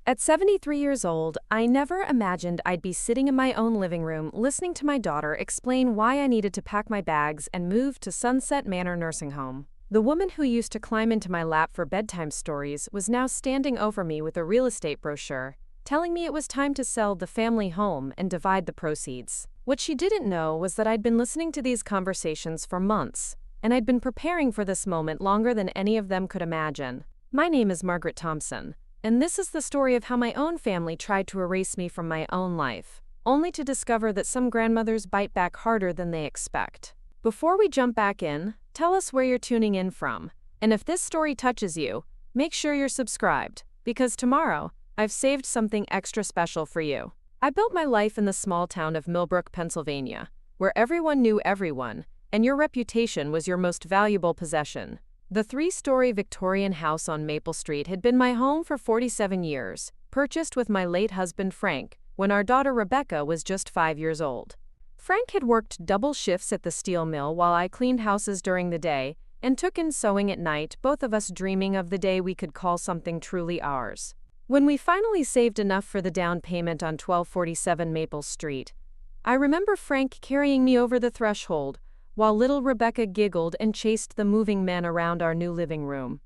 At 73 years old, I never imagined I'd be sitting in my own living room listening to my daughter explain why I needed to pack my bags and move to Sunset Manor Nursing Home. The woman who used to climb into my lap for bedtime stories was now standing over me with a real estate brochure, telling me it was time to sell the family home and divide the proceeds. What she didn't know was that I'd been listening to these conversations for months, and I'd been preparing for this moment longer than any of them could imagine. My name is Margaret Thompson, and this is the story of how my own family tried to erase me from my own life, only to discover that some grandmothers bite back harder than they expect. Before we jump back in, tell us where you're tuning in from, and if this story touches you, make sure you're subscribed, because tomorrow, I've saved something extra special for you. I built my life in the small town of Millbrook, Pennsylvania, where everyone knew everyone, and your reputation was your most valuable possession. The three-story Victorian house on Maple Street had been my home for 47 years, purchased with my late husband Frank, when our daughter Rebecca was just 5 years old. Frank had worked double shifts at the steel mill while I cleaned houses during the day and took in sewing at night, both of us dreaming of the day we could call something truly ours. When we finally saved enough for the down payment on 1247 Maple Street, I remember Frank carrying me over the threshold, while little Rebecca giggled and chased the moving men around our new living room.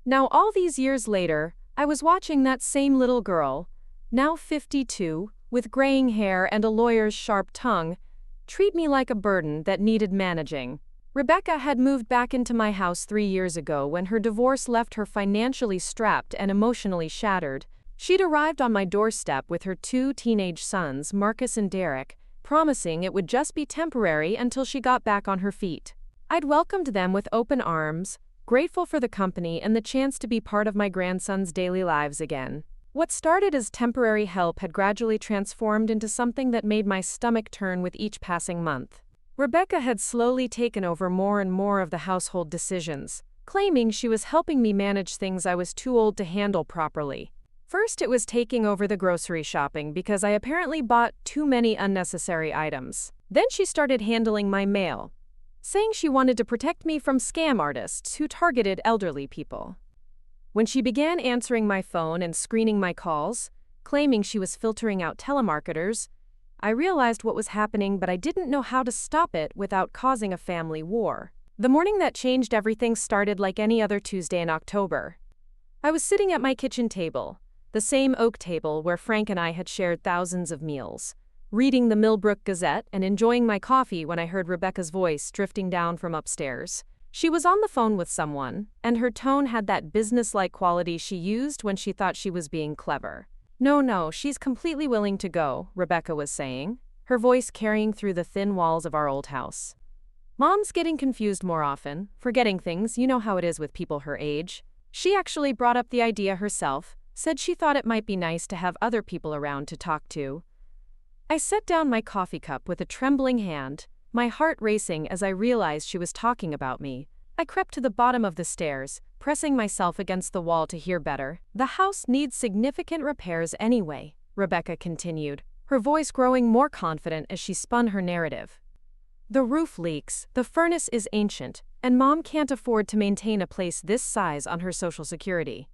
Now, all these years later, I was watching that same little girl, now 52, with graying hair and a lawyer's sharp tongue, treat me like a burden that needed managing. Rebecca had moved back into my house 3 years ago when her divorce left her financially strapped and emotionally shattered. She'd arrived on my doorstep with her 2 teenage sons, Marcus and Derek, promising it would just be temporary until she got back on her feet. I'd welcomed them with open arms, grateful for the company and the chance to be part of my grandsons' daily lives again. What started as temporary help had gradually transformed into something that made my stomach turn with each passing month. Rebecca had slowly taken over more and more of the household decisions, claiming she was helping me manage things I was too old to handle properly. First, it was taking over the grocery shopping because I apparently bought too many unnecessary items. Then she started handling my mail, saying she wanted to protect me from scam artists who targeted elderly people. When she began answering my phone and screening my calls, claiming she was filtering out telemarketers, I realized what was happening, but I didn't know how to stop it without causing a family war. The morning that changed everything started like any other Tuesday in October. I was sitting at my kitchen table, the same oak table where Frank and I had shared thousands of meals, reading the Millbrook Gazette and enjoying my coffee when I heard Rebecca's voice drifting down from upstairs. She was on the phone with someone, and her tone had that business-like quality she used when she thought she was being clever. No, she's completely willing to go, Rebecca was saying, her voice carrying through the thin walls of our old house. Mom's getting confused more often, forgetting things, you know how it is with people her age. She actually brought up the idea herself, said she thought it might be nice to have other people around to talk to. I set down my coffee cup with a trembling hand, my heart racing as I realized she was talking about me. I crept to the bottom of the stairs, pressing myself against the wall to hear better. The house needs significant repairs anyway, Rebecca continued, her voice growing more confident as she spun her narrative. The roof leaks, the furnace is ancient, and Mom can't afford to maintain a place this size on her Social Security.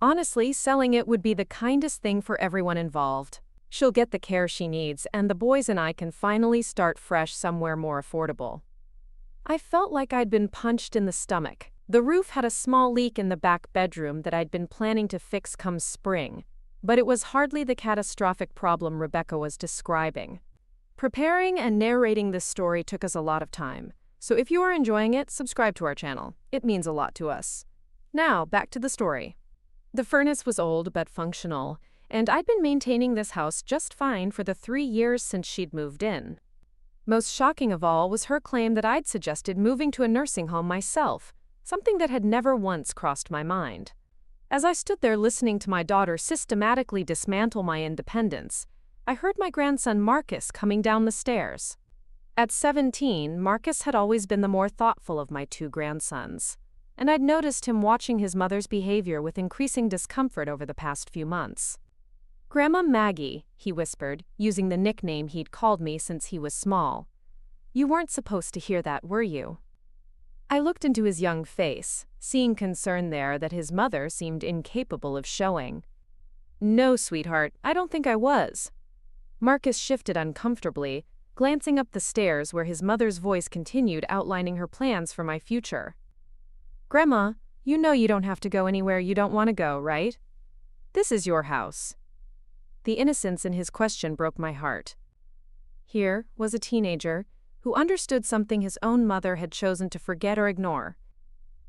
Honestly, selling it would be the kindest thing for everyone involved. She'll get the care she needs, and the boys and I can finally start fresh somewhere more affordable. I felt like I'd been punched in the stomach. The roof had a small leak in the back bedroom that I'd been planning to fix come spring, but it was hardly the catastrophic problem Rebecca was describing. Preparing and narrating this story took us a lot of time, so if you are enjoying it, subscribe to our channel. It means a lot to us. Now, back to the story. The furnace was old but functional, and I'd been maintaining this house just fine for the 3 years since she'd moved in. Most shocking of all was her claim that I'd suggested moving to a nursing home myself, something that had never once crossed my mind. As I stood there listening to my daughter systematically dismantle my independence, I heard my grandson Marcus coming down the stairs. At 17, Marcus had always been the more thoughtful of my 2 grandsons, and I'd noticed him watching his mother's behavior with increasing discomfort over the past few months. "Grandma Maggie," he whispered, using the nickname he'd called me since he was small. "You weren't supposed to hear that, were you?" I looked into his young face, seeing concern there that his mother seemed incapable of showing. No, sweetheart, I don't think I was. Marcus shifted uncomfortably, glancing up the stairs where his mother's voice continued outlining her plans for my future. Grandma, you know you don't have to go anywhere you don't want to go, right? This is your house. The innocence in his question broke my heart. Here was a teenager who understood something his own mother had chosen to forget or ignore.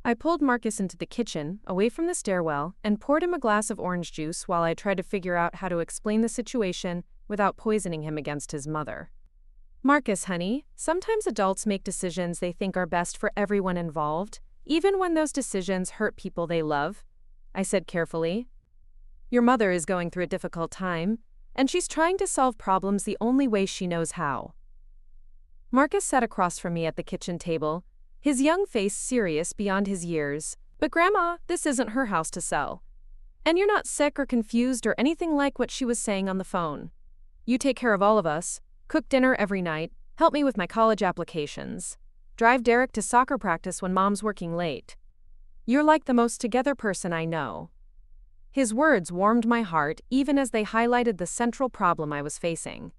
I pulled Marcus into the kitchen, away from the stairwell, and poured him a glass of orange juice while I tried to figure out how to explain the situation without poisoning him against his mother. Marcus, honey, sometimes adults make decisions they think are best for everyone involved, even when those decisions hurt people they love, I said carefully. Your mother is going through a difficult time, and she's trying to solve problems the only way she knows how. Marcus sat across from me at the kitchen table, his young face serious beyond his years. But Grandma, this isn't her house to sell. And you're not sick or confused or anything like what she was saying on the phone. You take care of all of us, cook dinner every night, help me with my college applications, drive Derek to soccer practice when Mom's working late. You're like the most together person I know. His words warmed my heart even as they highlighted the central problem I was facing.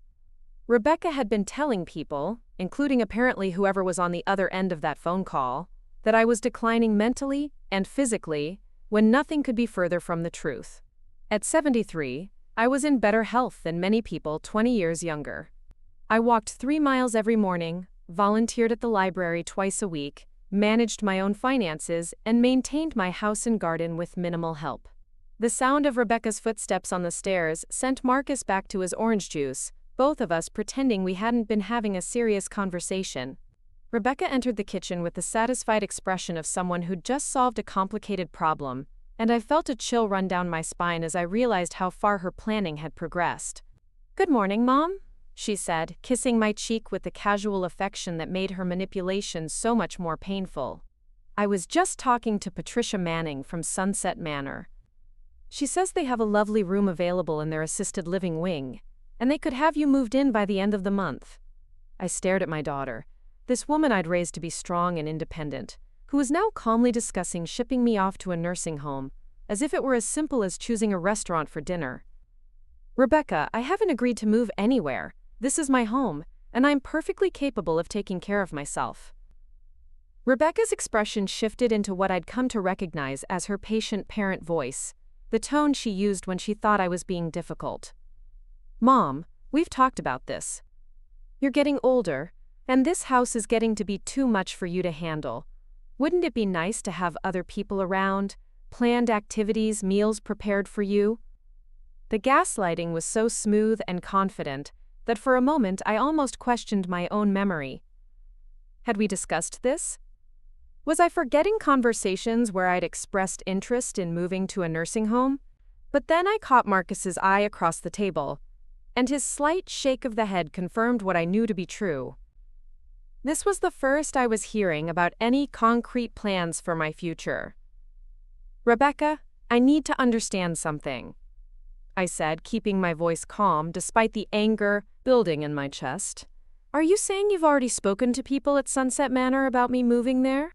Rebecca had been telling people, including apparently whoever was on the other end of that phone call, that I was declining mentally and physically when nothing could be further from the truth. At 73, I was in better health than many people 20 years younger. I walked 3 miles every morning, volunteered at the library twice a week, managed my own finances, and maintained my house and garden with minimal help. The sound of Rebecca's footsteps on the stairs sent Marcus back to his orange juice, both of us pretending we hadn't been having a serious conversation. Rebecca entered the kitchen with the satisfied expression of someone who'd just solved a complicated problem, and I felt a chill run down my spine as I realized how far her planning had progressed. Good morning, Mom, she said, kissing my cheek with the casual affection that made her manipulation so much more painful. I was just talking to Patricia Manning from Sunset Manor. She says they have a lovely room available in their assisted living wing, and they could have you moved in by the end of the month. I stared at my daughter, this woman I'd raised to be strong and independent, who was now calmly discussing shipping me off to a nursing home, as if it were as simple as choosing a restaurant for dinner. Rebecca, I haven't agreed to move anywhere. This is my home, and I'm perfectly capable of taking care of myself. Rebecca's expression shifted into what I'd come to recognize as her patient parent voice, the tone she used when she thought I was being difficult. Mom, we've talked about this. You're getting older, and this house is getting to be too much for you to handle. Wouldn't it be nice to have other people around, planned activities, meals prepared for you? The gaslighting was so smooth and confident that for a moment I almost questioned my own memory. Had we discussed this? Was I forgetting conversations where I'd expressed interest in moving to a nursing home? But then I caught Marcus's eye across the table, and his slight shake of the head confirmed what I knew to be true. This was the first I was hearing about any concrete plans for my future. Rebecca, I need to understand something, I said, keeping my voice calm despite the anger building in my chest. Are you saying you've already spoken to people at Sunset Manor about me moving there?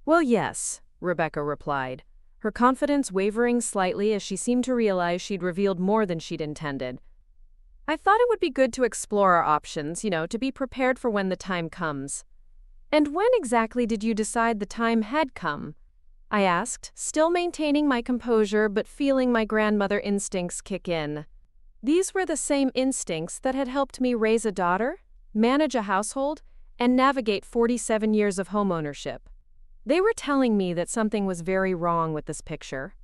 Well, yes, Rebecca replied, her confidence wavering slightly as she seemed to realize she'd revealed more than she'd intended. I thought it would be good to explore our options, to be prepared for when the time comes. And when exactly did you decide the time had come? I asked, still maintaining my composure but feeling my grandmother instincts kick in. These were the same instincts that had helped me raise a daughter, manage a household, and navigate 47 years of homeownership. They were telling me that something was very wrong with this picture.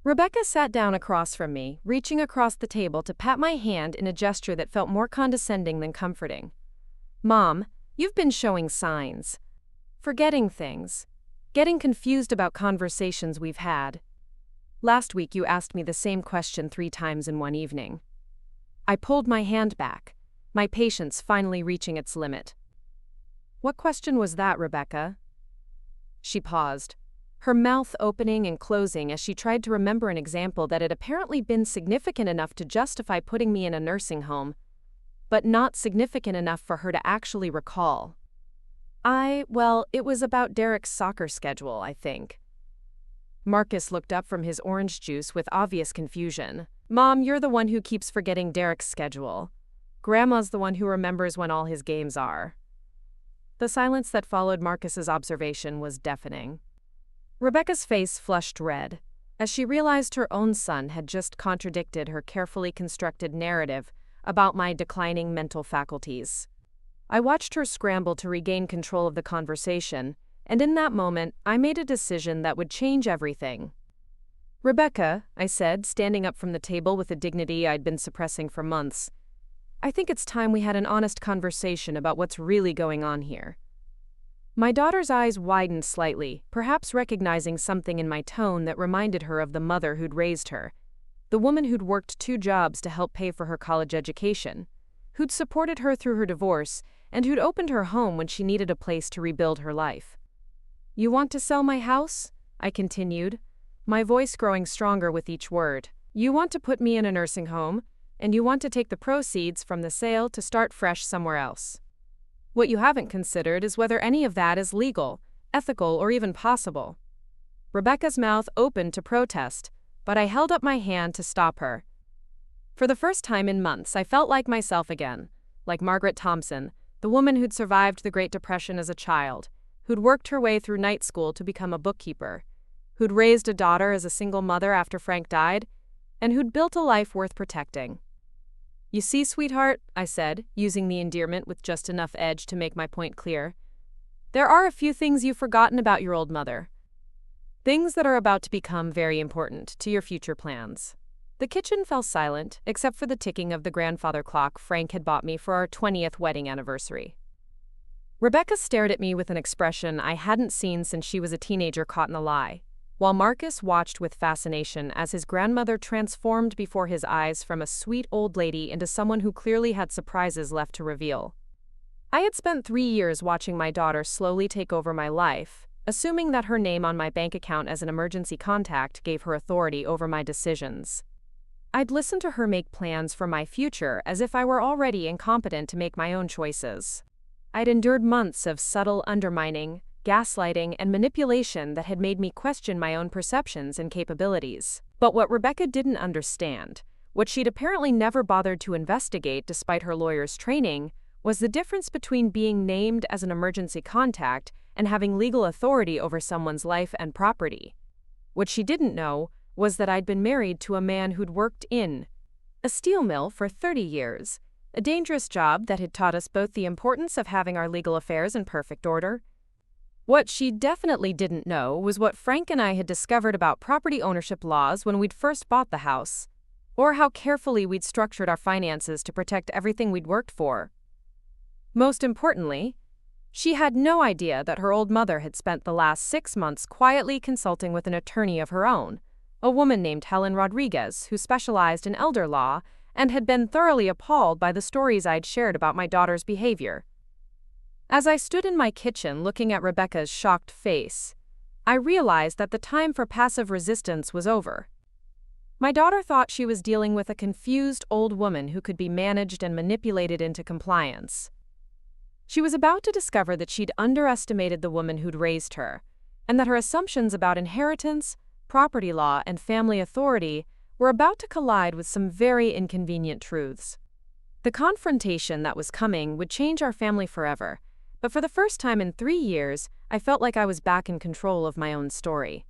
Rebecca sat down across from me, reaching across the table to pat my hand in a gesture that felt more condescending than comforting. Mom, you've been showing signs. Forgetting things. Getting confused about conversations we've had. Last week you asked me the same question 3 times in one evening. I pulled my hand back, my patience finally reaching its limit. What question was that, Rebecca? She paused, her mouth opening and closing as she tried to remember an example that had apparently been significant enough to justify putting me in a nursing home, but not significant enough for her to actually recall. It was about Derek's soccer schedule, I think. Marcus looked up from his orange juice with obvious confusion. Mom, you're the one who keeps forgetting Derek's schedule. Grandma's the one who remembers when all his games are. The silence that followed Marcus's observation was deafening. Rebecca's face flushed red, as she realized her own son had just contradicted her carefully constructed narrative about my declining mental faculties. I watched her scramble to regain control of the conversation, and in that moment, I made a decision that would change everything. "Rebecca," I said, standing up from the table with a dignity I'd been suppressing for months, "I think it's time we had an honest conversation about what's really going on here." My daughter's eyes widened slightly, perhaps recognizing something in my tone that reminded her of the mother who'd raised her, the woman who'd worked 2 jobs to help pay for her college education, who'd supported her through her divorce, and who'd opened her home when she needed a place to rebuild her life. "You want to sell my house?" I continued, my voice growing stronger with each word. "You want to put me in a nursing home, and you want to take the proceeds from the sale to start fresh somewhere else. What you haven't considered is whether any of that is legal, ethical, or even possible." Rebecca's mouth opened to protest, but I held up my hand to stop her. For the first time in months, I felt like myself again, like Margaret Thompson, the woman who'd survived the Great Depression as a child, who'd worked her way through night school to become a bookkeeper, who'd raised a daughter as a single mother after Frank died, and who'd built a life worth protecting. "You see, sweetheart," I said, using the endearment with just enough edge to make my point clear, "there are a few things you've forgotten about your old mother. Things that are about to become very important to your future plans." The kitchen fell silent, except for the ticking of the grandfather clock Frank had bought me for our 20th wedding anniversary. Rebecca stared at me with an expression I hadn't seen since she was a teenager caught in a lie, while Marcus watched with fascination as his grandmother transformed before his eyes from a sweet old lady into someone who clearly had surprises left to reveal. I had spent 3 years watching my daughter slowly take over my life, assuming that her name on my bank account as an emergency contact gave her authority over my decisions. I'd listened to her make plans for my future as if I were already incompetent to make my own choices. I'd endured months of subtle undermining, gaslighting, and manipulation that had made me question my own perceptions and capabilities. But what Rebecca didn't understand, what she'd apparently never bothered to investigate despite her lawyer's training, was the difference between being named as an emergency contact and having legal authority over someone's life and property. What she didn't know was that I'd been married to a man who'd worked in a steel mill for 30 years, a dangerous job that had taught us both the importance of having our legal affairs in perfect order. What she definitely didn't know was what Frank and I had discovered about property ownership laws when we'd first bought the house, or how carefully we'd structured our finances to protect everything we'd worked for. Most importantly, she had no idea that her old mother had spent the last 6 months quietly consulting with an attorney of her own, a woman named Helen Rodriguez who specialized in elder law and had been thoroughly appalled by the stories I'd shared about my daughter's behavior. As I stood in my kitchen looking at Rebecca's shocked face, I realized that the time for passive resistance was over. My daughter thought she was dealing with a confused old woman who could be managed and manipulated into compliance. She was about to discover that she'd underestimated the woman who'd raised her, and that her assumptions about inheritance, property law, and family authority were about to collide with some very inconvenient truths. The confrontation that was coming would change our family forever, but for the first time in 3 years, I felt like I was back in control of my own story.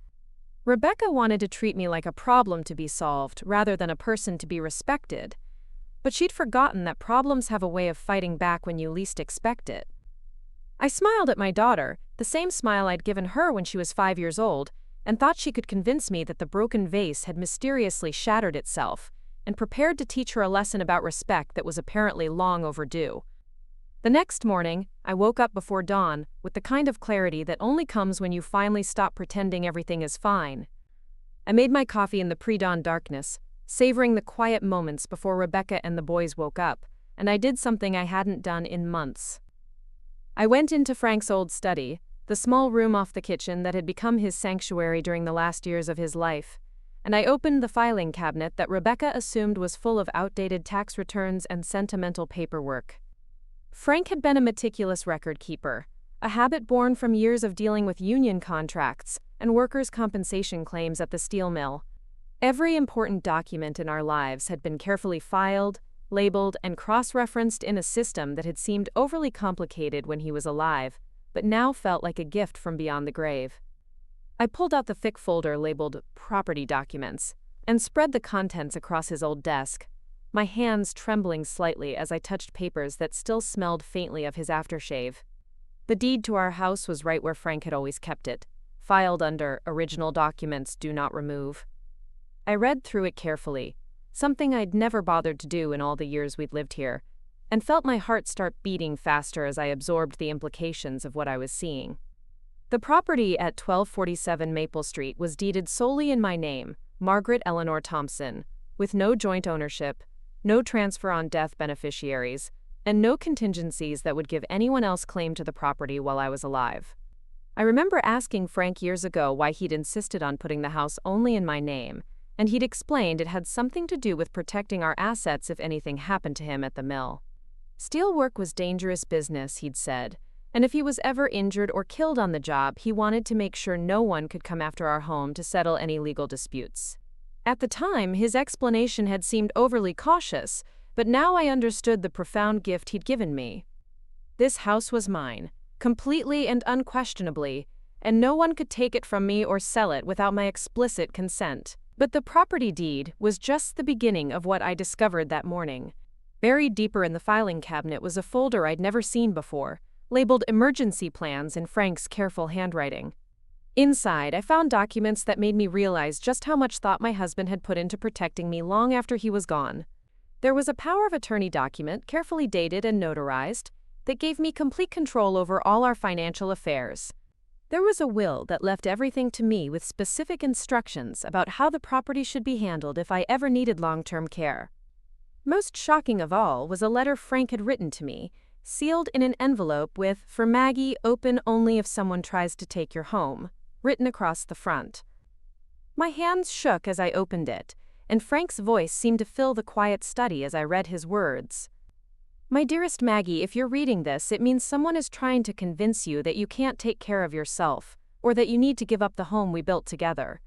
Rebecca wanted to treat me like a problem to be solved rather than a person to be respected, but she'd forgotten that problems have a way of fighting back when you least expect it. I smiled at my daughter, the same smile I'd given her when she was 5 years old, and thought she could convince me that the broken vase had mysteriously shattered itself, and prepared to teach her a lesson about respect that was apparently long overdue. The next morning, I woke up before dawn with the kind of clarity that only comes when you finally stop pretending everything is fine. I made my coffee in the pre-dawn darkness, savoring the quiet moments before Rebecca and the boys woke up, and I did something I hadn't done in months. I went into Frank's old study, the small room off the kitchen that had become his sanctuary during the last years of his life, and I opened the filing cabinet that Rebecca assumed was full of outdated tax returns and sentimental paperwork. Frank had been a meticulous record keeper, a habit born from years of dealing with union contracts and workers' compensation claims at the steel mill. Every important document in our lives had been carefully filed, labeled, and cross-referenced in a system that had seemed overly complicated when he was alive, but now felt like a gift from beyond the grave. I pulled out the thick folder labeled Property Documents and spread the contents across his old desk, my hands trembling slightly as I touched papers that still smelled faintly of his aftershave. The deed to our house was right where Frank had always kept it, filed under Original Documents Do Not Remove. I read through it carefully, something I'd never bothered to do in all the years we'd lived here, and felt my heart start beating faster as I absorbed the implications of what I was seeing. The property at 1247 Maple Street was deeded solely in my name, Margaret Eleanor Thompson, with no joint ownership, no transfer on death beneficiaries, and no contingencies that would give anyone else claim to the property while I was alive. I remember asking Frank years ago why he'd insisted on putting the house only in my name, and he'd explained it had something to do with protecting our assets if anything happened to him at the mill. Steelwork was dangerous business, he'd said, and if he was ever injured or killed on the job, he wanted to make sure no one could come after our home to settle any legal disputes. At the time, his explanation had seemed overly cautious, but now I understood the profound gift he'd given me. This house was mine, completely and unquestionably, and no one could take it from me or sell it without my explicit consent. But the property deed was just the beginning of what I discovered that morning. Buried deeper in the filing cabinet was a folder I'd never seen before, labeled Emergency Plans in Frank's careful handwriting. Inside, I found documents that made me realize just how much thought my husband had put into protecting me long after he was gone. There was a power of attorney document, carefully dated and notarized, that gave me complete control over all our financial affairs. There was a will that left everything to me with specific instructions about how the property should be handled if I ever needed long-term care. Most shocking of all was a letter Frank had written to me, sealed in an envelope with, "For Maggie, open only if someone tries to take your home," written across the front. My hands shook as I opened it, and Frank's voice seemed to fill the quiet study as I read his words. "My dearest Maggie, if you're reading this, it means someone is trying to convince you that you can't take care of yourself, or that you need to give up the home we built together.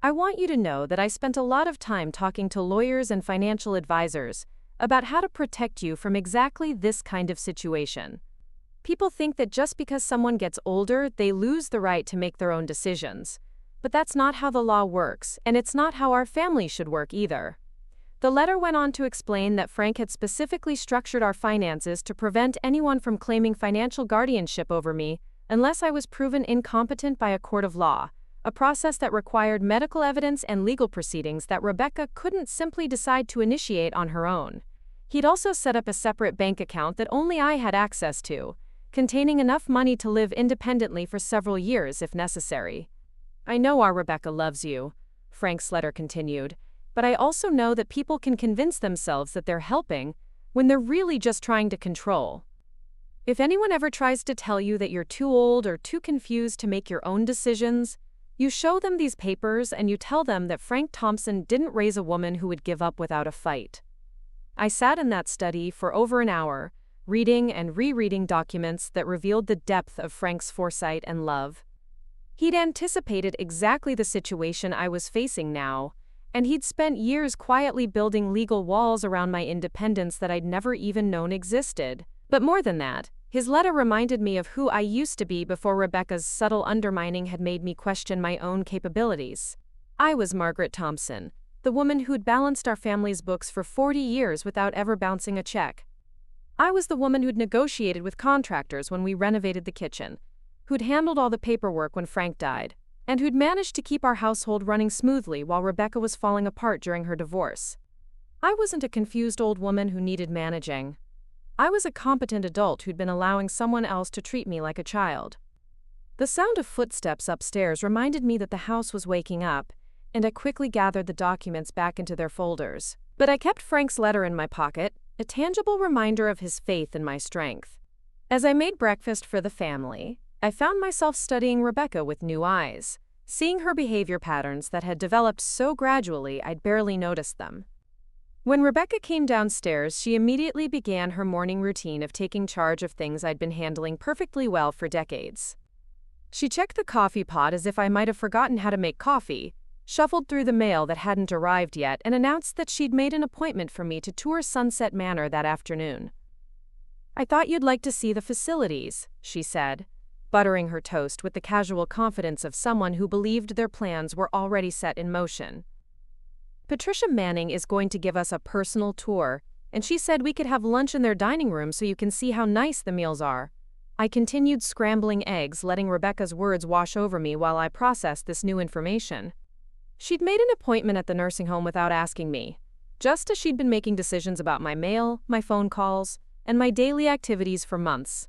I want you to know that I spent a lot of time talking to lawyers and financial advisors about how to protect you from exactly this kind of situation. People think that just because someone gets older, they lose the right to make their own decisions. But that's not how the law works, and it's not how our family should work either." The letter went on to explain that Frank had specifically structured our finances to prevent anyone from claiming financial guardianship over me unless I was proven incompetent by a court of law, a process that required medical evidence and legal proceedings that Rebecca couldn't simply decide to initiate on her own. He'd also set up a separate bank account that only I had access to, containing enough money to live independently for several years if necessary. "I know our Rebecca loves you," Frank's letter continued, "but I also know that people can convince themselves that they're helping when they're really just trying to control. If anyone ever tries to tell you that you're too old or too confused to make your own decisions, you show them these papers and you tell them that Frank Thompson didn't raise a woman who would give up without a fight." I sat in that study for over an hour, reading and rereading documents that revealed the depth of Frank's foresight and love. He'd anticipated exactly the situation I was facing now, and he'd spent years quietly building legal walls around my independence that I'd never even known existed. But more than that, his letter reminded me of who I used to be before Rebecca's subtle undermining had made me question my own capabilities. I was Margaret Thompson, the woman who'd balanced our family's books for 40 years without ever bouncing a check. I was the woman who'd negotiated with contractors when we renovated the kitchen, who'd handled all the paperwork when Frank died, and who'd managed to keep our household running smoothly while Rebecca was falling apart during her divorce. I wasn't a confused old woman who needed managing. I was a competent adult who'd been allowing someone else to treat me like a child. The sound of footsteps upstairs reminded me that the house was waking up, and I quickly gathered the documents back into their folders. But I kept Frank's letter in my pocket, a tangible reminder of his faith in my strength. As I made breakfast for the family, I found myself studying Rebecca with new eyes, seeing her behavior patterns that had developed so gradually I'd barely noticed them. When Rebecca came downstairs, she immediately began her morning routine of taking charge of things I'd been handling perfectly well for decades. She checked the coffee pot as if I might have forgotten how to make coffee, shuffled through the mail that hadn't arrived yet, and announced that she'd made an appointment for me to tour Sunset Manor that afternoon. "I thought you'd like to see the facilities," she said, buttering her toast with the casual confidence of someone who believed their plans were already set in motion. "Patricia Manning is going to give us a personal tour, and she said we could have lunch in their dining room so you can see how nice the meals are." I continued scrambling eggs, letting Rebecca's words wash over me while I processed this new information. She'd made an appointment at the nursing home without asking me, just as she'd been making decisions about my mail, my phone calls, and my daily activities for months.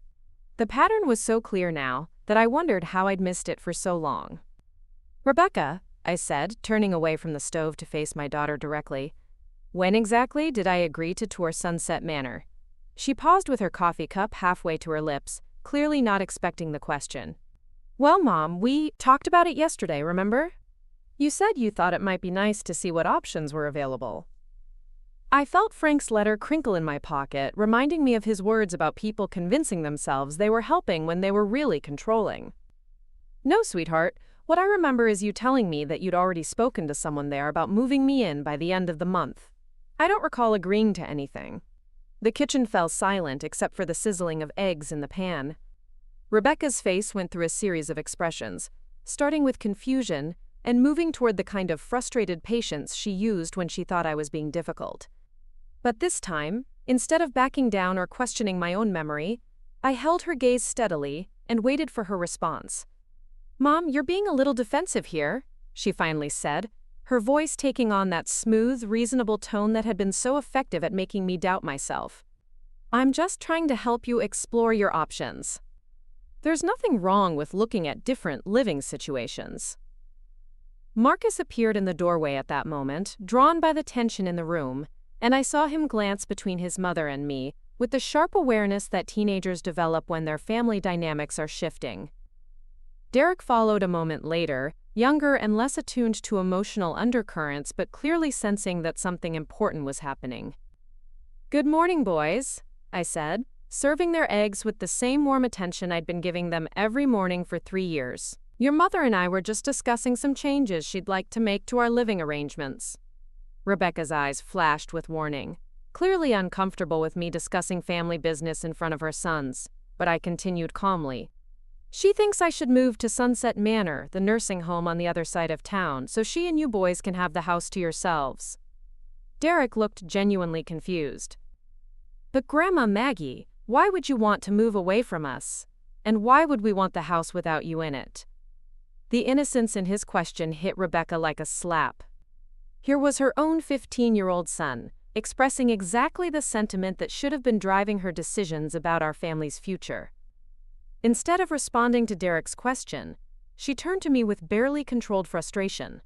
The pattern was so clear now that I wondered how I'd missed it for so long. "Rebecca," I said, turning away from the stove to face my daughter directly, "when exactly did I agree to tour Sunset Manor?" She paused with her coffee cup halfway to her lips, clearly not expecting the question. "Well, Mom, we talked about it yesterday, remember? You said you thought it might be nice to see what options were available." I felt Frank's letter crinkle in my pocket, reminding me of his words about people convincing themselves they were helping when they were really controlling. "No, sweetheart. What I remember is you telling me that you'd already spoken to someone there about moving me in by the end of the month. I don't recall agreeing to anything." The kitchen fell silent except for the sizzling of eggs in the pan. Rebecca's face went through a series of expressions, starting with confusion and moving toward the kind of frustrated patience she used when she thought I was being difficult. But this time, instead of backing down or questioning my own memory, I held her gaze steadily and waited for her response. "Mom, you're being a little defensive here," she finally said, her voice taking on that smooth, reasonable tone that had been so effective at making me doubt myself. "I'm just trying to help you explore your options. There's nothing wrong with looking at different living situations." Marcus appeared in the doorway at that moment, drawn by the tension in the room, and I saw him glance between his mother and me, with the sharp awareness that teenagers develop when their family dynamics are shifting. Derek followed a moment later, younger and less attuned to emotional undercurrents but clearly sensing that something important was happening. "Good morning, boys," I said, serving their eggs with the same warm attention I'd been giving them every morning for 3 years. "Your mother and I were just discussing some changes she'd like to make to our living arrangements." Rebecca's eyes flashed with warning, clearly uncomfortable with me discussing family business in front of her sons, but I continued calmly. "She thinks I should move to Sunset Manor, the nursing home on the other side of town, so she and you boys can have the house to yourselves." Derek looked genuinely confused. "But Grandma Maggie, why would you want to move away from us? And why would we want the house without you in it?" The innocence in his question hit Rebecca like a slap. Here was her own 15-year-old son, expressing exactly the sentiment that should have been driving her decisions about our family's future. Instead of responding to Derek's question, she turned to me with barely controlled frustration.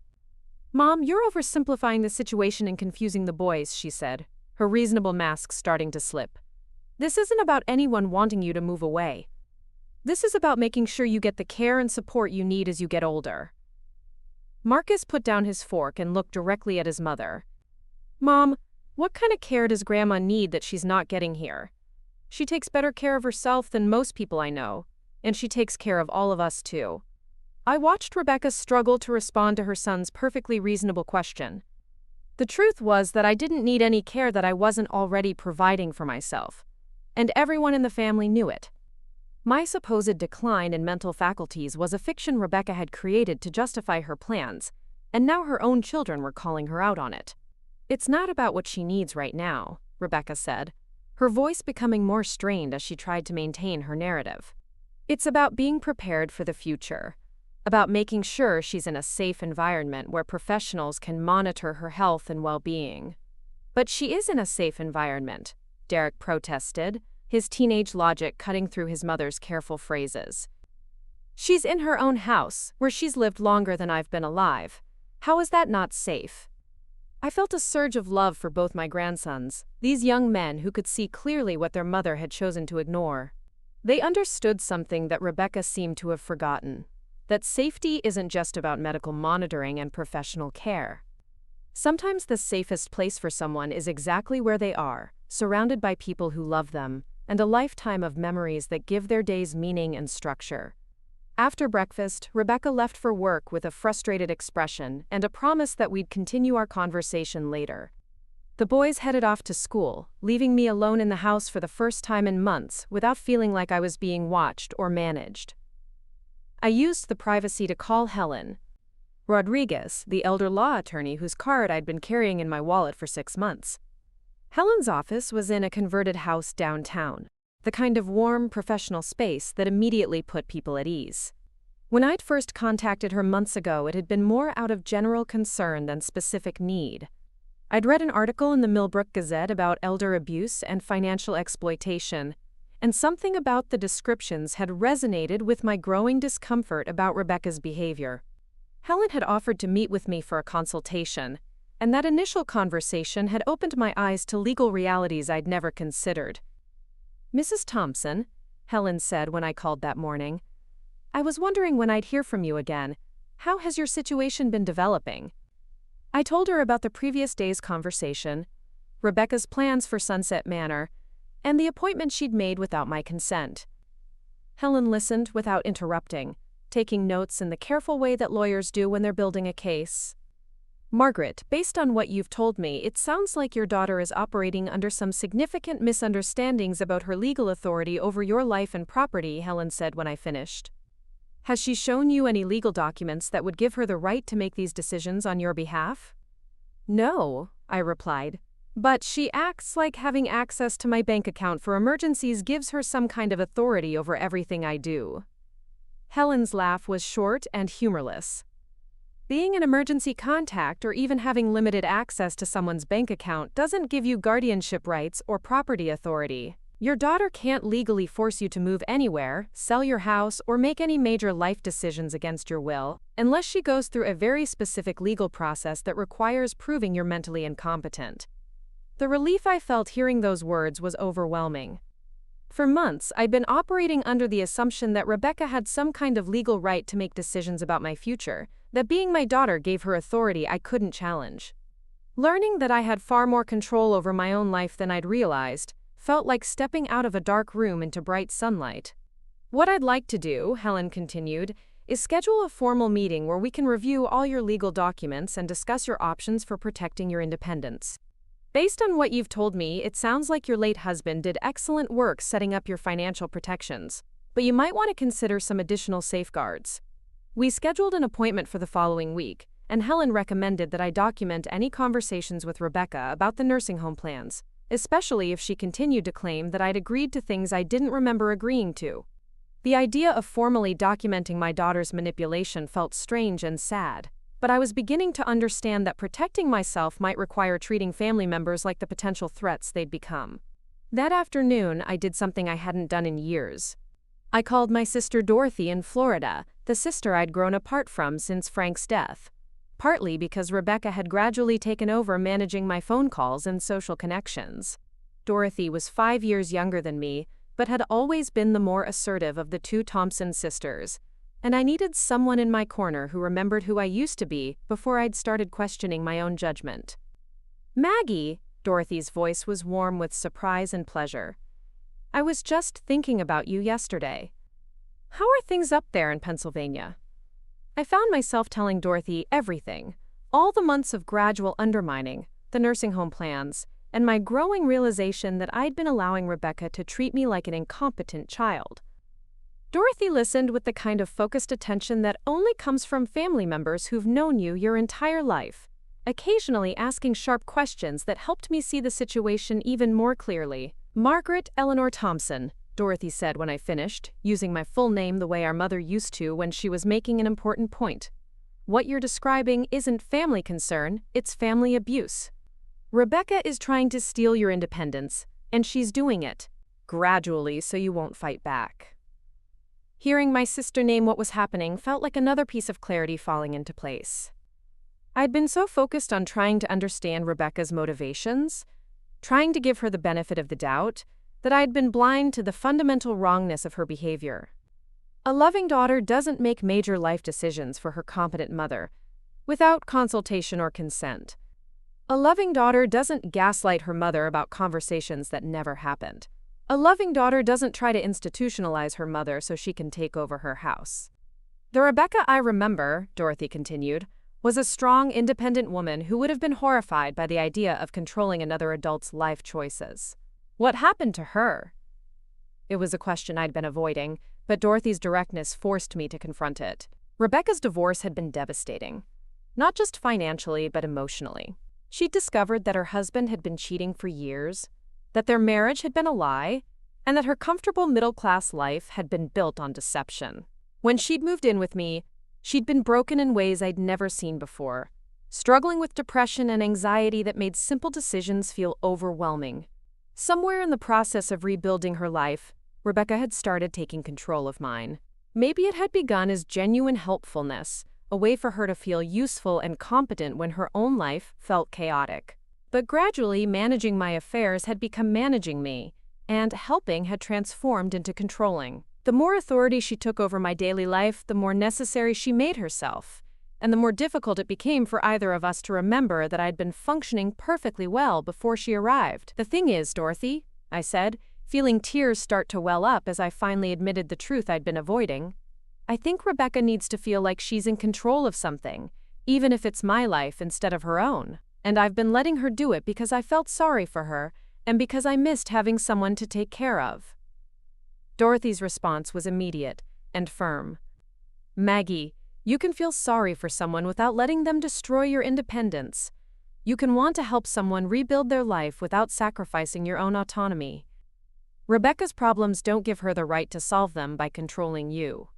"Mom, you're oversimplifying the situation and confusing the boys," she said, her reasonable mask starting to slip. "This isn't about anyone wanting you to move away. This is about making sure you get the care and support you need as you get older." Marcus put down his fork and looked directly at his mother. "Mom, what kind of care does Grandma need that she's not getting here? She takes better care of herself than most people I know, and she takes care of all of us too." I watched Rebecca struggle to respond to her son's perfectly reasonable question. The truth was that I didn't need any care that I wasn't already providing for myself, and everyone in the family knew it. My supposed decline in mental faculties was a fiction Rebecca had created to justify her plans, and now her own children were calling her out on it. "It's not about what she needs right now," Rebecca said, her voice becoming more strained as she tried to maintain her narrative. "It's about being prepared for the future, about making sure she's in a safe environment where professionals can monitor her health and well-being." "But she is in a safe environment," Derek protested, his teenage logic cutting through his mother's careful phrases. "She's in her own house, where she's lived longer than I've been alive. How is that not safe?" I felt a surge of love for both my grandsons, these young men who could see clearly what their mother had chosen to ignore. They understood something that Rebecca seemed to have forgotten, that safety isn't just about medical monitoring and professional care. Sometimes the safest place for someone is exactly where they are, surrounded by people who love them, and a lifetime of memories that give their days meaning and structure. After breakfast, Rebecca left for work with a frustrated expression and a promise that we'd continue our conversation later. The boys headed off to school, leaving me alone in the house for the first time in months without feeling like I was being watched or managed. I used the privacy to call Helen Rodriguez, the elder law attorney whose card I'd been carrying in my wallet for 6 months. Helen's office was in a converted house downtown, the kind of warm, professional space that immediately put people at ease. When I'd first contacted her months ago, it had been more out of general concern than specific need. I'd read an article in the Millbrook Gazette about elder abuse and financial exploitation, and something about the descriptions had resonated with my growing discomfort about Rebecca's behavior. Helen had offered to meet with me for a consultation, and that initial conversation had opened my eyes to legal realities I'd never considered. "Mrs. Thompson," Helen said when I called that morning, "I was wondering when I'd hear from you again. How has your situation been developing?" I told her about the previous day's conversation, Rebecca's plans for Sunset Manor, and the appointment she'd made without my consent. Helen listened without interrupting, taking notes in the careful way that lawyers do when they're building a case. "Margaret, based on what you've told me, it sounds like your daughter is operating under some significant misunderstandings about her legal authority over your life and property," Helen said when I finished. "Has she shown you any legal documents that would give her the right to make these decisions on your behalf?" "No," I replied, "but she acts like having access to my bank account for emergencies gives her some kind of authority over everything I do." Helen's laugh was short and humorless. "Being an emergency contact or even having limited access to someone's bank account doesn't give you guardianship rights or property authority. Your daughter can't legally force you to move anywhere, sell your house, or make any major life decisions against your will, unless she goes through a very specific legal process that requires proving you're mentally incompetent." The relief I felt hearing those words was overwhelming. For months, I'd been operating under the assumption that Rebecca had some kind of legal right to make decisions about my future, that being my daughter gave her authority I couldn't challenge. Learning that I had far more control over my own life than I'd realized felt like stepping out of a dark room into bright sunlight. "What I'd like to do," Helen continued, "is schedule a formal meeting where we can review all your legal documents and discuss your options for protecting your independence. Based on what you've told me, it sounds like your late husband did excellent work setting up your financial protections, but you might want to consider some additional safeguards." We scheduled an appointment for the following week, and Helen recommended that I document any conversations with Rebecca about the nursing home plans, especially if she continued to claim that I'd agreed to things I didn't remember agreeing to. The idea of formally documenting my daughter's manipulation felt strange and sad, but I was beginning to understand that protecting myself might require treating family members like the potential threats they'd become. That afternoon, I did something I hadn't done in years. I called my sister Dorothy in Florida, the sister I'd grown apart from since Frank's death. Partly because Rebecca had gradually taken over managing my phone calls and social connections. Dorothy was 5 years younger than me, but had always been the more assertive of the two Thompson sisters, and I needed someone in my corner who remembered who I used to be before I'd started questioning my own judgment. "Maggie," Dorothy's voice was warm with surprise and pleasure. "I was just thinking about you yesterday. How are things up there in Pennsylvania?" I found myself telling Dorothy everything, all the months of gradual undermining, the nursing home plans, and my growing realization that I'd been allowing Rebecca to treat me like an incompetent child. Dorothy listened with the kind of focused attention that only comes from family members who've known you your entire life, occasionally asking sharp questions that helped me see the situation even more clearly. "Margaret Eleanor Thompson," Dorothy said when I finished, using my full name the way our mother used to when she was making an important point. "What you're describing isn't family concern, it's family abuse. Rebecca is trying to steal your independence, and she's doing it, gradually so you won't fight back." Hearing my sister name what was happening felt like another piece of clarity falling into place. I'd been so focused on trying to understand Rebecca's motivations, trying to give her the benefit of the doubt, that I'd been blind to the fundamental wrongness of her behavior. A loving daughter doesn't make major life decisions for her competent mother without consultation or consent. A loving daughter doesn't gaslight her mother about conversations that never happened. A loving daughter doesn't try to institutionalize her mother so she can take over her house. The Rebecca I remember, Dorothy continued, was a strong, independent woman who would have been horrified by the idea of controlling another adult's life choices. What happened to her? It was a question I'd been avoiding, but Dorothy's directness forced me to confront it. Rebecca's divorce had been devastating. Not just financially, but emotionally. She'd discovered that her husband had been cheating for years, that their marriage had been a lie, and that her comfortable middle-class life had been built on deception. When she'd moved in with me, she'd been broken in ways I'd never seen before, struggling with depression and anxiety that made simple decisions feel overwhelming. Somewhere in the process of rebuilding her life, Rebecca had started taking control of mine. Maybe it had begun as genuine helpfulness, a way for her to feel useful and competent when her own life felt chaotic. But gradually, managing my affairs had become managing me, and helping had transformed into controlling. The more authority she took over my daily life, the more necessary she made herself, and the more difficult it became for either of us to remember that I'd been functioning perfectly well before she arrived. "The thing is, Dorothy," I said, feeling tears start to well up as I finally admitted the truth I'd been avoiding, "I think Rebecca needs to feel like she's in control of something, even if it's my life instead of her own. And I've been letting her do it because I felt sorry for her, and because I missed having someone to take care of." Dorothy's response was immediate and firm. "Maggie, you can feel sorry for someone without letting them destroy your independence. You can want to help someone rebuild their life without sacrificing your own autonomy. Rebecca's problems don't give her the right to solve them by controlling you."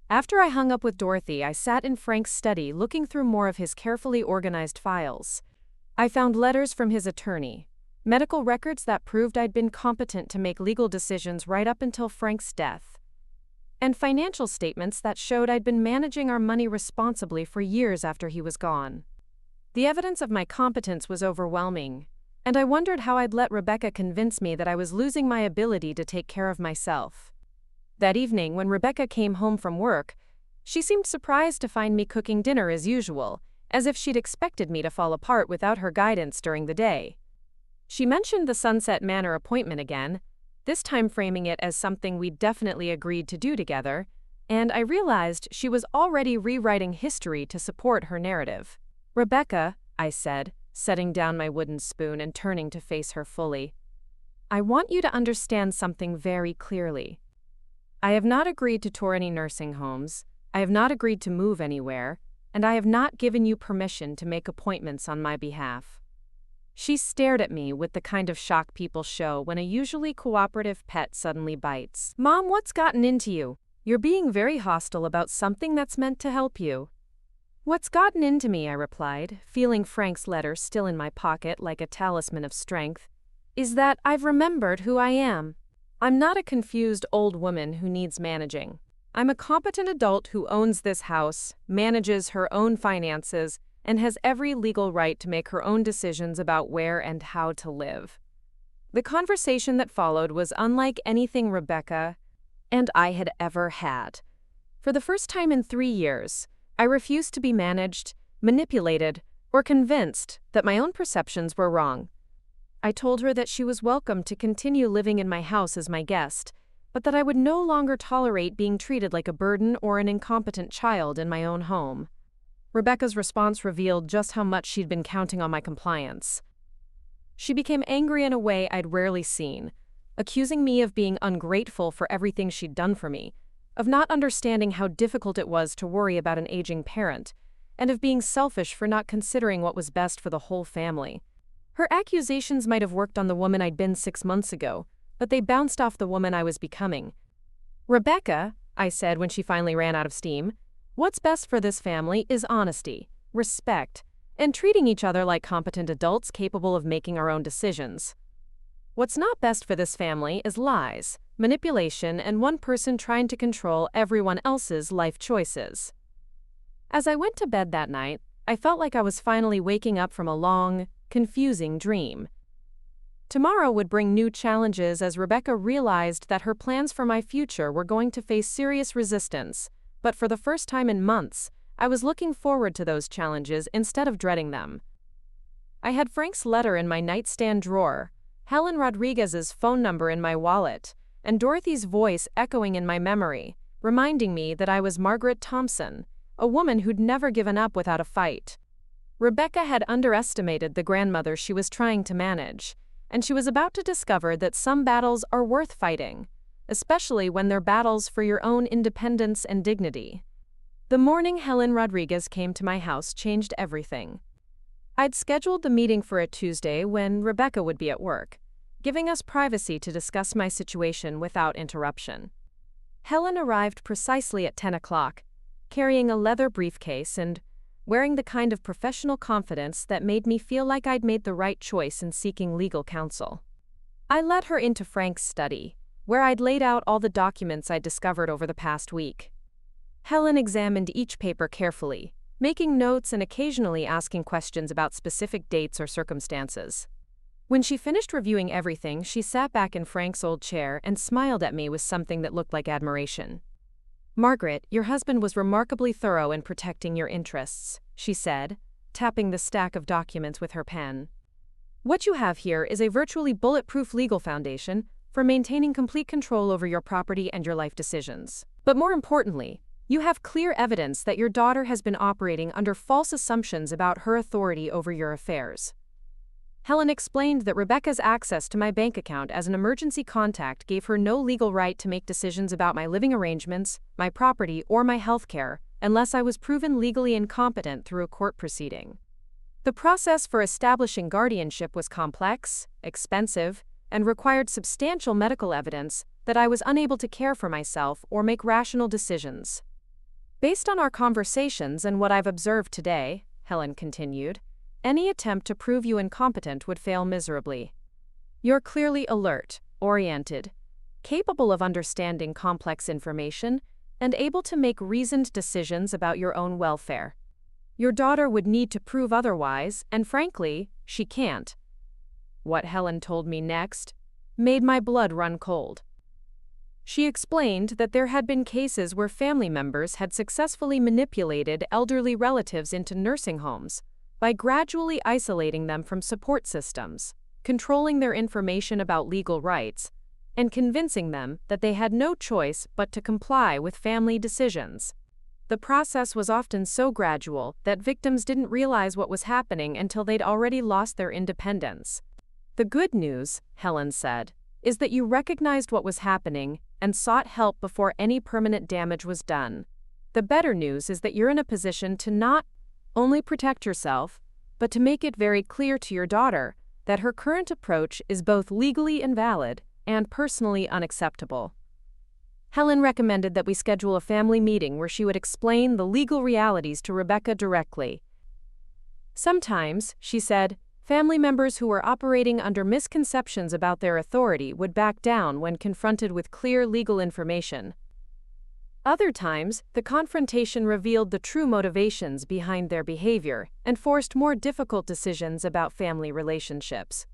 After I hung up with Dorothy, I sat in Frank's study looking through more of his carefully organized files. I found letters from his attorney, medical records that proved I'd been competent to make legal decisions right up until Frank's death, and financial statements that showed I'd been managing our money responsibly for years after he was gone. The evidence of my competence was overwhelming, and I wondered how I'd let Rebecca convince me that I was losing my ability to take care of myself. That evening, when Rebecca came home from work, she seemed surprised to find me cooking dinner as usual, as if she'd expected me to fall apart without her guidance during the day. She mentioned the Sunset Manor appointment again, this time framing it as something we'd definitely agreed to do together, and I realized she was already rewriting history to support her narrative. "Rebecca," I said, setting down my wooden spoon and turning to face her fully, "I want you to understand something very clearly. I have not agreed to tour any nursing homes, I have not agreed to move anywhere, and I have not given you permission to make appointments on my behalf." She stared at me with the kind of shock people show when a usually cooperative pet suddenly bites. "Mom, what's gotten into you? You're being very hostile about something that's meant to help you." "What's gotten into me," I replied, feeling Frank's letter still in my pocket like a talisman of strength, "is that I've remembered who I am. I'm not a confused old woman who needs managing. I'm a competent adult who owns this house, manages her own finances, and has every legal right to make her own decisions about where and how to live." The conversation that followed was unlike anything Rebecca and I had ever had. For the first time in 3 years, I refused to be managed, manipulated, or convinced that my own perceptions were wrong. I told her that she was welcome to continue living in my house as my guest, but that I would no longer tolerate being treated like a burden or an incompetent child in my own home. Rebecca's response revealed just how much she'd been counting on my compliance. She became angry in a way I'd rarely seen, accusing me of being ungrateful for everything she'd done for me, of not understanding how difficult it was to worry about an aging parent, and of being selfish for not considering what was best for the whole family. Her accusations might have worked on the woman I'd been 6 months ago, but they bounced off the woman I was becoming. "Rebecca," I said when she finally ran out of steam, "what's best for this family is honesty, respect, and treating each other like competent adults capable of making our own decisions. What's not best for this family is lies, manipulation, and one person trying to control everyone else's life choices." As I went to bed that night, I felt like I was finally waking up from a long, confusing dream. Tomorrow would bring new challenges as Rebecca realized that her plans for my future were going to face serious resistance, but for the first time in months, I was looking forward to those challenges instead of dreading them. I had Frank's letter in my nightstand drawer, Helen Rodriguez's phone number in my wallet, and Dorothy's voice echoing in my memory, reminding me that I was Margaret Thompson, a woman who'd never given up without a fight. Rebecca had underestimated the grandmother she was trying to manage, and she was about to discover that some battles are worth fighting, especially when they're battles for your own independence and dignity. The morning Helen Rodriguez came to my house changed everything. I'd scheduled the meeting for a Tuesday when Rebecca would be at work, giving us privacy to discuss my situation without interruption. Helen arrived precisely at 10 o'clock, carrying a leather briefcase and wearing the kind of professional confidence that made me feel like I'd made the right choice in seeking legal counsel. I led her into Frank's study, where I'd laid out all the documents I'd discovered over the past week. Helen examined each paper carefully, making notes and occasionally asking questions about specific dates or circumstances. When she finished reviewing everything, she sat back in Frank's old chair and smiled at me with something that looked like admiration. "Margaret, your husband was remarkably thorough in protecting your interests," she said, tapping the stack of documents with her pen. "What you have here is a virtually bulletproof legal foundation for maintaining complete control over your property and your life decisions. But more importantly, you have clear evidence that your daughter has been operating under false assumptions about her authority over your affairs." Helen explained that Rebecca's access to my bank account as an emergency contact gave her no legal right to make decisions about my living arrangements, my property, or my health care, unless I was proven legally incompetent through a court proceeding. The process for establishing guardianship was complex, expensive, and required substantial medical evidence that I was unable to care for myself or make rational decisions. "Based on our conversations and what I've observed today," Helen continued, "any attempt to prove you incompetent would fail miserably. You're clearly alert, oriented, capable of understanding complex information, and able to make reasoned decisions about your own welfare. Your daughter would need to prove otherwise, and frankly, she can't." What Helen told me next made my blood run cold. She explained that there had been cases where family members had successfully manipulated elderly relatives into nursing homes by gradually isolating them from support systems, controlling their information about legal rights, and convincing them that they had no choice but to comply with family decisions. The process was often so gradual that victims didn't realize what was happening until they'd already lost their independence. "The good news," Helen said, "is that you recognized what was happening and sought help before any permanent damage was done. The better news is that you're in a position to not only protect yourself, but to make it very clear to your daughter that her current approach is both legally invalid and personally unacceptable." Helen recommended that we schedule a family meeting where she would explain the legal realities to Rebecca directly. Sometimes, she said, family members who were operating under misconceptions about their authority would back down when confronted with clear legal information. Other times, the confrontation revealed the true motivations behind their behavior and forced more difficult decisions about family relationships.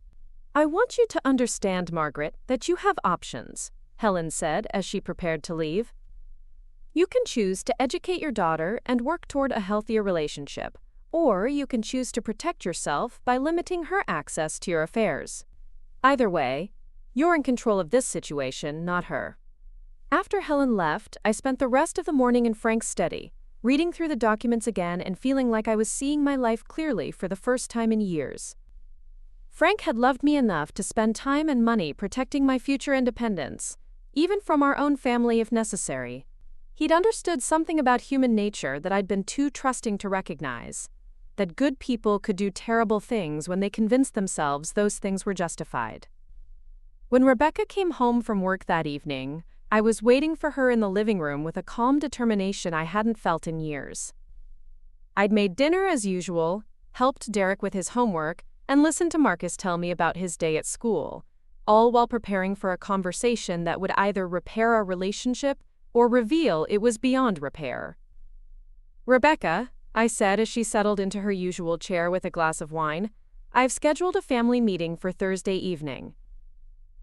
"I want you to understand, Margaret, that you have options," Helen said as she prepared to leave. "You can choose to educate your daughter and work toward a healthier relationship, or you can choose to protect yourself by limiting her access to your affairs. Either way, you're in control of this situation, not her." After Helen left, I spent the rest of the morning in Frank's study, reading through the documents again and feeling like I was seeing my life clearly for the first time in years. Frank had loved me enough to spend time and money protecting my future independence, even from our own family if necessary. He'd understood something about human nature that I'd been too trusting to recognize, that good people could do terrible things when they convinced themselves those things were justified. When Rebecca came home from work that evening, I was waiting for her in the living room with a calm determination I hadn't felt in years. I'd made dinner as usual, helped Derek with his homework, and listened to Marcus tell me about his day at school, all while preparing for a conversation that would either repair our relationship or reveal it was beyond repair. "Rebecca," I said as she settled into her usual chair with a glass of wine, "I've scheduled a family meeting for Thursday evening.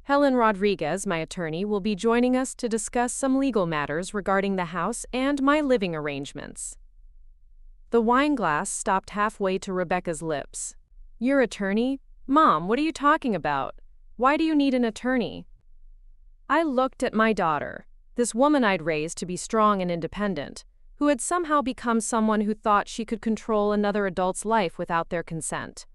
Helen Rodriguez, my attorney, will be joining us to discuss some legal matters regarding the house and my living arrangements." The wine glass stopped halfway to Rebecca's lips. "Your attorney? Mom, what are you talking about? Why do you need an attorney?" I looked at my daughter. This woman I'd raised to be strong and independent, who had somehow become someone who thought she could control another adult's life without their consent.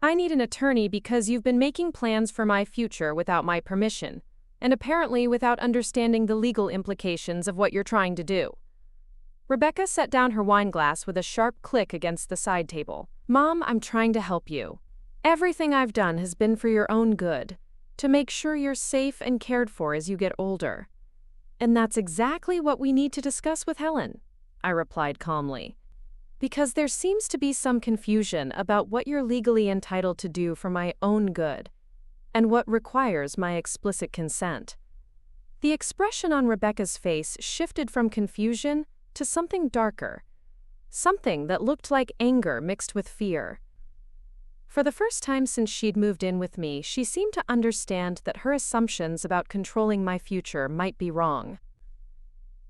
I need an attorney because you've been making plans for my future without my permission, and apparently without understanding the legal implications of what you're trying to do. Rebecca set down her wine glass with a sharp click against the side table. Mom, I'm trying to help you. Everything I've done has been for your own good, to make sure you're safe and cared for as you get older. And that's exactly what we need to discuss with Helen, I replied calmly. Because there seems to be some confusion about what you're legally entitled to do for my own good, and what requires my explicit consent. The expression on Rebecca's face shifted from confusion to something darker, something that looked like anger mixed with fear. For the first time since she'd moved in with me, she seemed to understand that her assumptions about controlling my future might be wrong.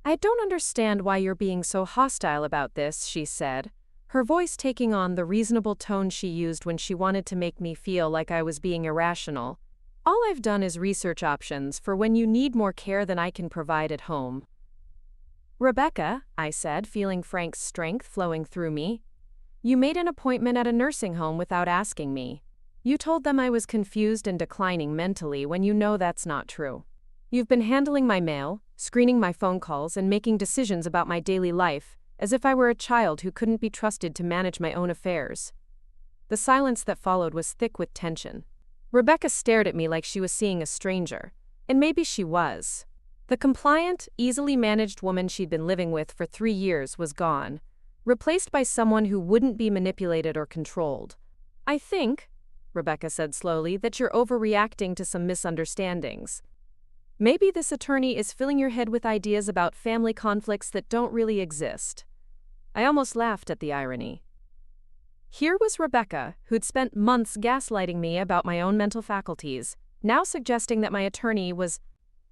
I don't understand why you're being so hostile about this, she said, her voice taking on the reasonable tone she used when she wanted to make me feel like I was being irrational. All I've done is research options for when you need more care than I can provide at home. Rebecca, I said, feeling Frank's strength flowing through me. You made an appointment at a nursing home without asking me. You told them I was confused and declining mentally when you know that's not true. You've been handling my mail, screening my phone calls, and making decisions about my daily life, as if I were a child who couldn't be trusted to manage my own affairs. The silence that followed was thick with tension. Rebecca stared at me like she was seeing a stranger, and maybe she was. The compliant, easily managed woman she'd been living with for 3 years was gone, replaced by someone who wouldn't be manipulated or controlled. I think, Rebecca said slowly, that you're overreacting to some misunderstandings. Maybe this attorney is filling your head with ideas about family conflicts that don't really exist. I almost laughed at the irony. Here was Rebecca, who'd spent months gaslighting me about my own mental faculties, now suggesting that my attorney was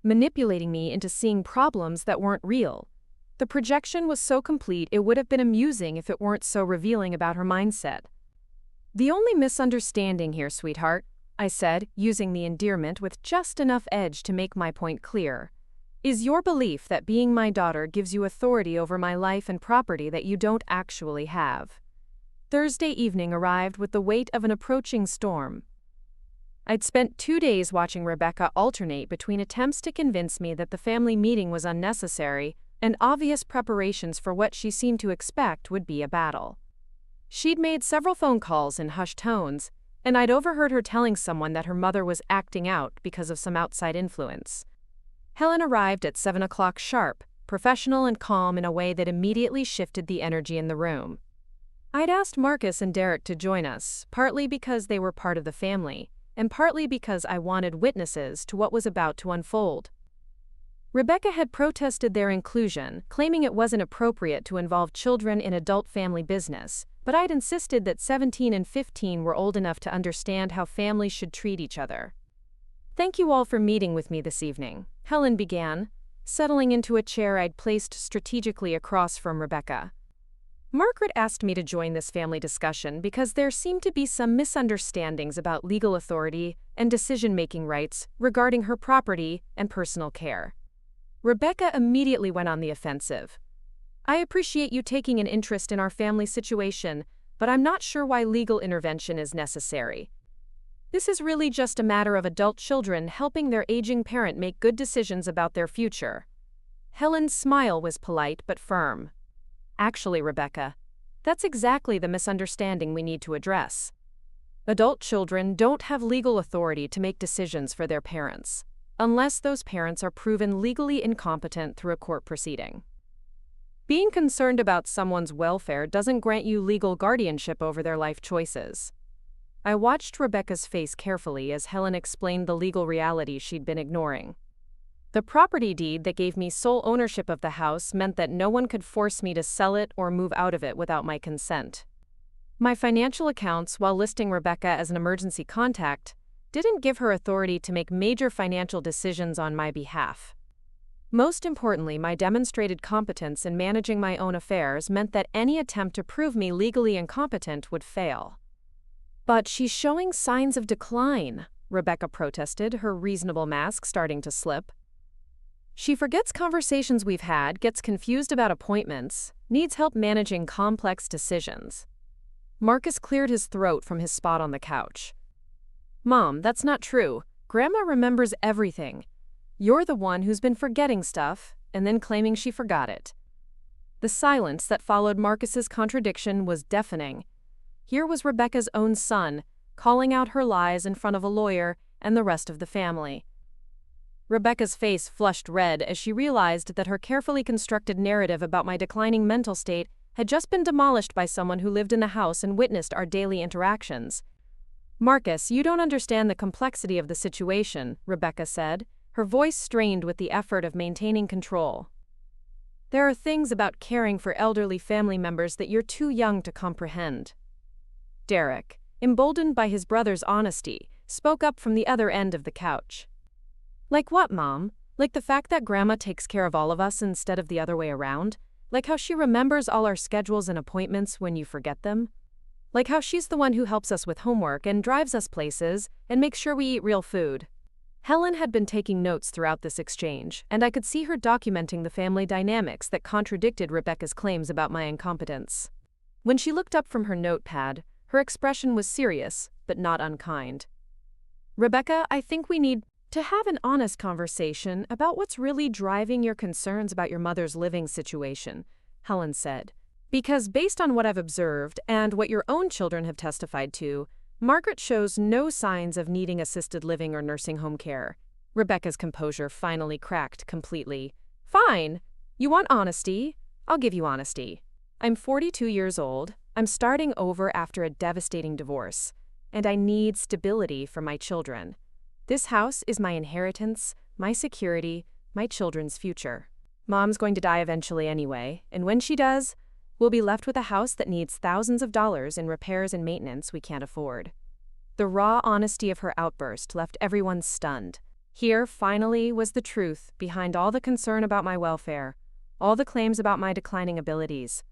manipulating me into seeing problems that weren't real. The projection was so complete it would have been amusing if it weren't so revealing about her mindset. The only misunderstanding here, sweetheart, I said, using the endearment with just enough edge to make my point clear, is your belief that being my daughter gives you authority over my life and property that you don't actually have. Thursday evening arrived with the weight of an approaching storm. I'd spent 2 days watching Rebecca alternate between attempts to convince me that the family meeting was unnecessary and obvious preparations for what she seemed to expect would be a battle. She'd made several phone calls in hushed tones, and I'd overheard her telling someone that her mother was acting out because of some outside influence. Helen arrived at 7 o'clock sharp, professional and calm in a way that immediately shifted the energy in the room. I'd asked Marcus and Derek to join us, partly because they were part of the family, and partly because I wanted witnesses to what was about to unfold. Rebecca had protested their inclusion, claiming it wasn't appropriate to involve children in adult family business, but I'd insisted that 17 and 15 were old enough to understand how families should treat each other. Thank you all for meeting with me this evening, Helen began, settling into a chair I'd placed strategically across from Rebecca. Margaret asked me to join this family discussion because there seemed to be some misunderstandings about legal authority and decision-making rights regarding her property and personal care. Rebecca immediately went on the offensive. I appreciate you taking an interest in our family situation, but I'm not sure why legal intervention is necessary. This is really just a matter of adult children helping their aging parent make good decisions about their future. Helen's smile was polite but firm. Actually, Rebecca, that's exactly the misunderstanding we need to address. Adult children don't have legal authority to make decisions for their parents, unless those parents are proven legally incompetent through a court proceeding. Being concerned about someone's welfare doesn't grant you legal guardianship over their life choices. I watched Rebecca's face carefully as Helen explained the legal reality she'd been ignoring. The property deed that gave me sole ownership of the house meant that no one could force me to sell it or move out of it without my consent. My financial accounts, while listing Rebecca as an emergency contact, didn't give her authority to make major financial decisions on my behalf. Most importantly, my demonstrated competence in managing my own affairs meant that any attempt to prove me legally incompetent would fail. But she's showing signs of decline, Rebecca protested, her reasonable mask starting to slip. She forgets conversations we've had, gets confused about appointments, needs help managing complex decisions. Marcus cleared his throat from his spot on the couch. Mom, that's not true. Grandma remembers everything. You're the one who's been forgetting stuff, and then claiming she forgot it. The silence that followed Marcus's contradiction was deafening. Here was Rebecca's own son, calling out her lies in front of a lawyer and the rest of the family. Rebecca's face flushed red as she realized that her carefully constructed narrative about my declining mental state had just been demolished by someone who lived in the house and witnessed our daily interactions. Marcus, you don't understand the complexity of the situation, Rebecca said, her voice strained with the effort of maintaining control. There are things about caring for elderly family members that you're too young to comprehend. Derek, emboldened by his brother's honesty, spoke up from the other end of the couch. Like what, Mom? Like the fact that Grandma takes care of all of us instead of the other way around? Like how she remembers all our schedules and appointments when you forget them? Like how she's the one who helps us with homework and drives us places and makes sure we eat real food? Helen had been taking notes throughout this exchange, and I could see her documenting the family dynamics that contradicted Rebecca's claims about my incompetence. When she looked up from her notepad, her expression was serious, but not unkind. Rebecca, I think we need to have an honest conversation about what's really driving your concerns about your mother's living situation, Helen said. Because based on what I've observed and what your own children have testified to, Margaret shows no signs of needing assisted living or nursing home care. Rebecca's composure finally cracked completely. Fine. You want honesty? I'll give you honesty. I'm 42 years old. I'm starting over after a devastating divorce, and I need stability for my children. This house is my inheritance, my security, my children's future. Mom's going to die eventually anyway, and when she does, we'll be left with a house that needs thousands of dollars in repairs and maintenance we can't afford. The raw honesty of her outburst left everyone stunned. Here, finally, was the truth behind all the concern about my welfare, all the claims about my declining abilities,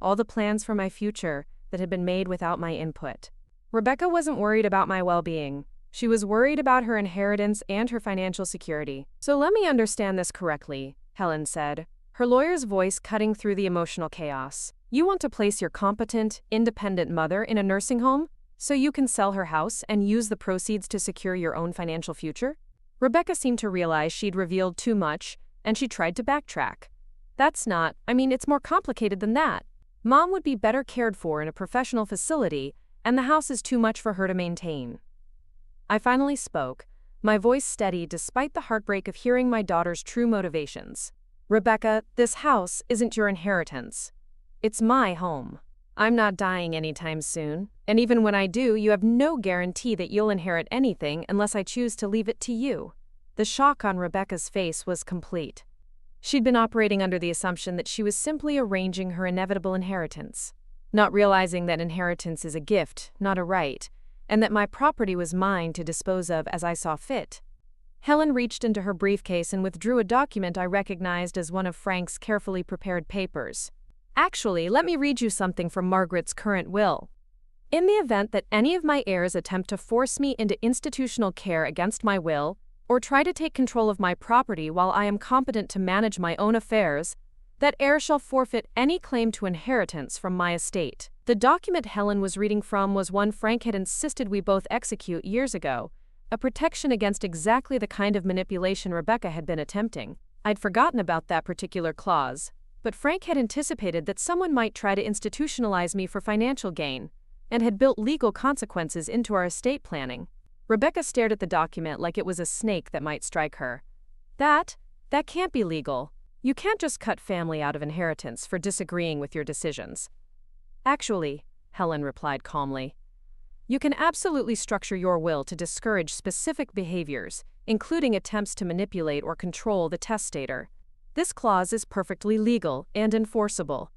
all the plans for my future that had been made without my input. Rebecca wasn't worried about my well-being. She was worried about her inheritance and her financial security. So let me understand this correctly, Helen said, her lawyer's voice cutting through the emotional chaos. You want to place your competent, independent mother in a nursing home so you can sell her house and use the proceeds to secure your own financial future? Rebecca seemed to realize she'd revealed too much, and she tried to backtrack. It's more complicated than that. Mom would be better cared for in a professional facility, and the house is too much for her to maintain. I finally spoke, my voice steady despite the heartbreak of hearing my daughter's true motivations. Rebecca, this house isn't your inheritance. It's my home. I'm not dying anytime soon, and even when I do, you have no guarantee that you'll inherit anything unless I choose to leave it to you. The shock on Rebecca's face was complete. She'd been operating under the assumption that she was simply arranging her inevitable inheritance, not realizing that inheritance is a gift, not a right, and that my property was mine to dispose of as I saw fit. Helen reached into her briefcase and withdrew a document I recognized as one of Frank's carefully prepared papers. Actually, let me read you something from Margaret's current will. In the event that any of my heirs attempt to force me into institutional care against my will, or try to take control of my property while I am competent to manage my own affairs, that heir shall forfeit any claim to inheritance from my estate. The document Helen was reading from was one Frank had insisted we both execute years ago, a protection against exactly the kind of manipulation Rebecca had been attempting. I'd forgotten about that particular clause, but Frank had anticipated that someone might try to institutionalize me for financial gain, and had built legal consequences into our estate planning. Rebecca stared at the document like it was a snake that might strike her. That can't be legal. You can't just cut family out of inheritance for disagreeing with your decisions. Actually, Helen replied calmly, you can absolutely structure your will to discourage specific behaviors, including attempts to manipulate or control the testator. This clause is perfectly legal and enforceable.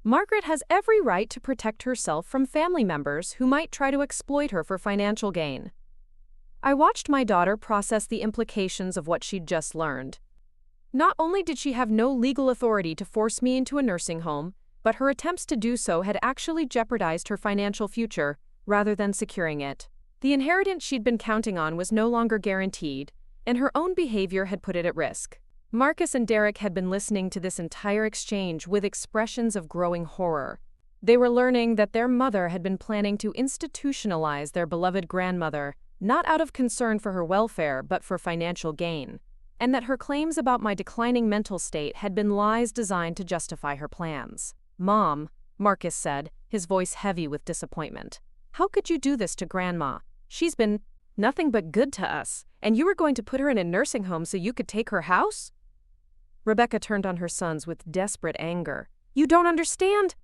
Margaret has every right to protect herself from family members who might try to exploit her for financial gain. I watched my daughter process the implications of what she'd just learned. Not only did she have no legal authority to force me into a nursing home, but her attempts to do so had actually jeopardized her financial future, rather than securing it. The inheritance she'd been counting on was no longer guaranteed, and her own behavior had put it at risk. Marcus and Derek had been listening to this entire exchange with expressions of growing horror. They were learning that their mother had been planning to institutionalize their beloved grandmother, not out of concern for her welfare but for financial gain, and that her claims about my declining mental state had been lies designed to justify her plans. "Mom," Marcus said, his voice heavy with disappointment. "How could you do this to Grandma? She's been nothing but good to us, and you were going to put her in a nursing home so you could take her house?" Rebecca turned on her sons with desperate anger. "You don't understand?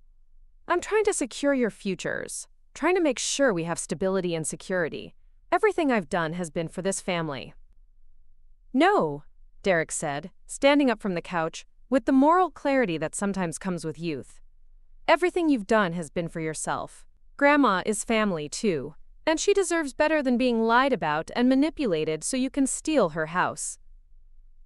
I'm trying to secure your futures, trying to make sure we have stability and security. Everything I've done has been for this family." "No," Derek said, standing up from the couch, with the moral clarity that sometimes comes with youth. "Everything you've done has been for yourself. Grandma is family, too, and she deserves better than being lied about and manipulated so you can steal her house."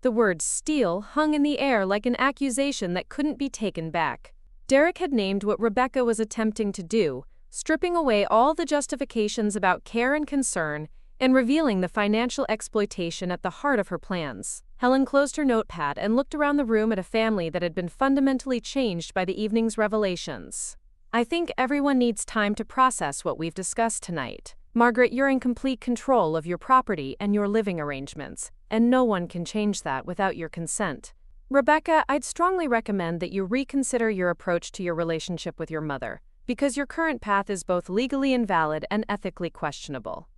The word steal hung in the air like an accusation that couldn't be taken back. Derek had named what Rebecca was attempting to do, stripping away all the justifications about care and concern and revealing the financial exploitation at the heart of her plans. Helen closed her notepad and looked around the room at a family that had been fundamentally changed by the evening's revelations. "I think everyone needs time to process what we've discussed tonight. Margaret, you're in complete control of your property and your living arrangements, and no one can change that without your consent. Rebecca, I'd strongly recommend that you reconsider your approach to your relationship with your mother, because your current path is both legally invalid and ethically questionable."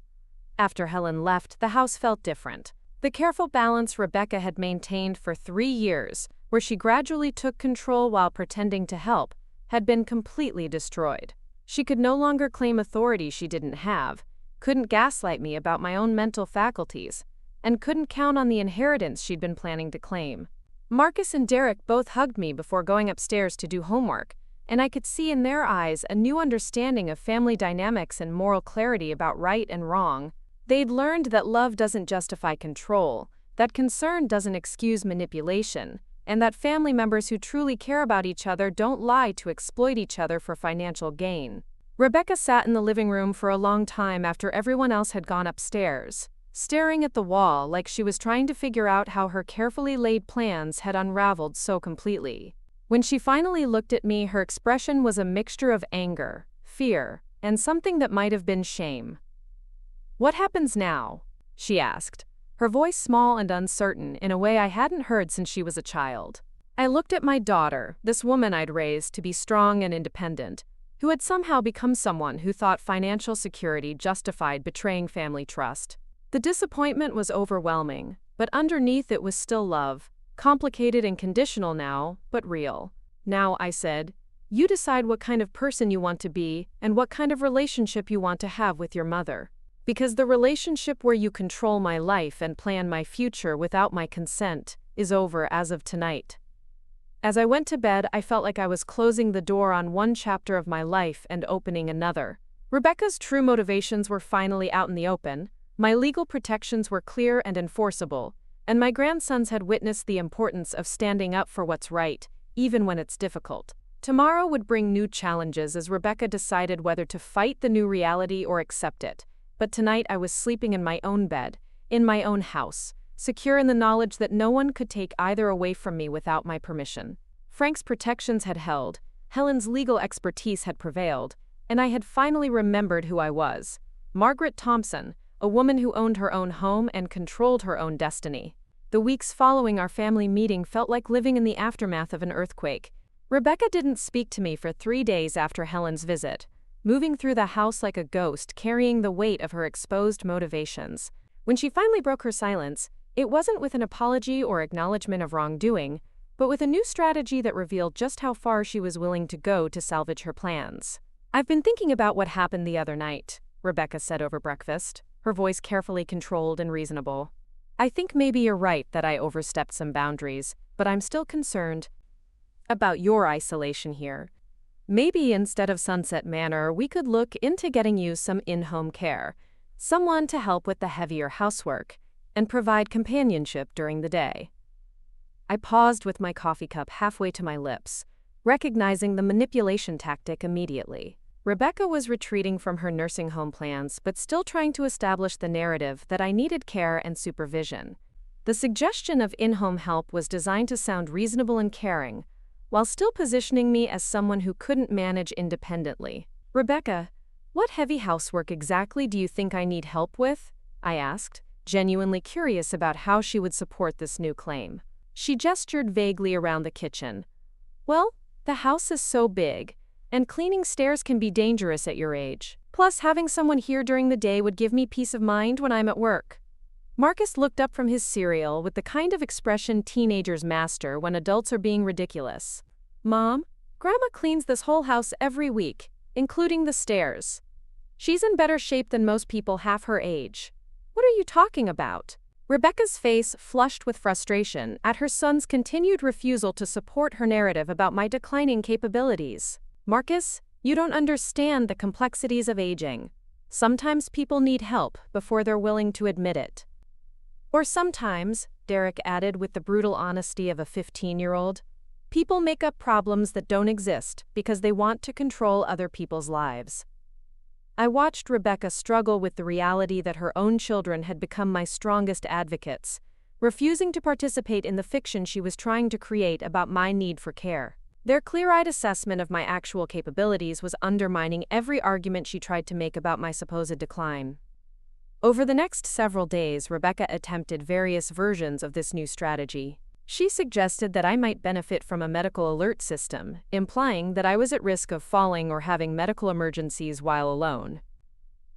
After Helen left, the house felt different. The careful balance Rebecca had maintained for 3 years, where she gradually took control while pretending to help, had been completely destroyed. She could no longer claim authority she didn't have, couldn't gaslight me about my own mental faculties, and couldn't count on the inheritance she'd been planning to claim. Marcus and Derek both hugged me before going upstairs to do homework, and I could see in their eyes a new understanding of family dynamics and moral clarity about right and wrong. They'd learned that love doesn't justify control, that concern doesn't excuse manipulation, and that family members who truly care about each other don't lie to exploit each other for financial gain. Rebecca sat in the living room for a long time after everyone else had gone upstairs, staring at the wall like she was trying to figure out how her carefully laid plans had unraveled so completely. When she finally looked at me, her expression was a mixture of anger, fear, and something that might have been shame. "What happens now?" she asked, her voice small and uncertain in a way I hadn't heard since she was a child. I looked at my daughter, this woman I'd raised to be strong and independent, who had somehow become someone who thought financial security justified betraying family trust. The disappointment was overwhelming, but underneath it was still love, complicated and conditional now, but real. "Now," I said, "you decide what kind of person you want to be and what kind of relationship you want to have with your mother. Because the relationship where you control my life and plan my future without my consent is over as of tonight." As I went to bed, I felt like I was closing the door on one chapter of my life and opening another. Rebecca's true motivations were finally out in the open. My legal protections were clear and enforceable, and my grandsons had witnessed the importance of standing up for what's right, even when it's difficult. Tomorrow would bring new challenges as Rebecca decided whether to fight the new reality or accept it. But tonight I was sleeping in my own bed, in my own house, secure in the knowledge that no one could take either away from me without my permission. Frank's protections had held, Helen's legal expertise had prevailed, and I had finally remembered who I was. Margaret Thompson, a woman who owned her own home and controlled her own destiny. The weeks following our family meeting felt like living in the aftermath of an earthquake. Rebecca didn't speak to me for 3 days after Helen's visit, moving through the house like a ghost, carrying the weight of her exposed motivations. When she finally broke her silence, it wasn't with an apology or acknowledgement of wrongdoing, but with a new strategy that revealed just how far she was willing to go to salvage her plans. "I've been thinking about what happened the other night," Rebecca said over breakfast, her voice carefully controlled and reasonable. "I think maybe you're right that I overstepped some boundaries, but I'm still concerned about your isolation here. Maybe instead of Sunset Manor, we could look into getting you some in-home care, someone to help with the heavier housework, and provide companionship during the day." I paused with my coffee cup halfway to my lips, recognizing the manipulation tactic immediately. Rebecca was retreating from her nursing home plans but still trying to establish the narrative that I needed care and supervision. The suggestion of in-home help was designed to sound reasonable and caring, while still positioning me as someone who couldn't manage independently. "Rebecca, what heavy housework exactly do you think I need help with?" I asked, genuinely curious about how she would support this new claim. She gestured vaguely around the kitchen. "Well, the house is so big, and cleaning stairs can be dangerous at your age. Plus, having someone here during the day would give me peace of mind when I'm at work." Marcus looked up from his cereal with the kind of expression teenagers master when adults are being ridiculous. "Mom, Grandma cleans this whole house every week, including the stairs. She's in better shape than most people half her age. What are you talking about?" Rebecca's face flushed with frustration at her son's continued refusal to support her narrative about my declining capabilities. "Marcus, you don't understand the complexities of aging. Sometimes people need help before they're willing to admit it." "Or sometimes," Derek added with the brutal honesty of a 15-year-old, "people make up problems that don't exist because they want to control other people's lives." I watched Rebecca struggle with the reality that her own children had become my strongest advocates, refusing to participate in the fiction she was trying to create about my need for care. Their clear-eyed assessment of my actual capabilities was undermining every argument she tried to make about my supposed decline. Over the next several days, Rebecca attempted various versions of this new strategy. She suggested that I might benefit from a medical alert system, implying that I was at risk of falling or having medical emergencies while alone.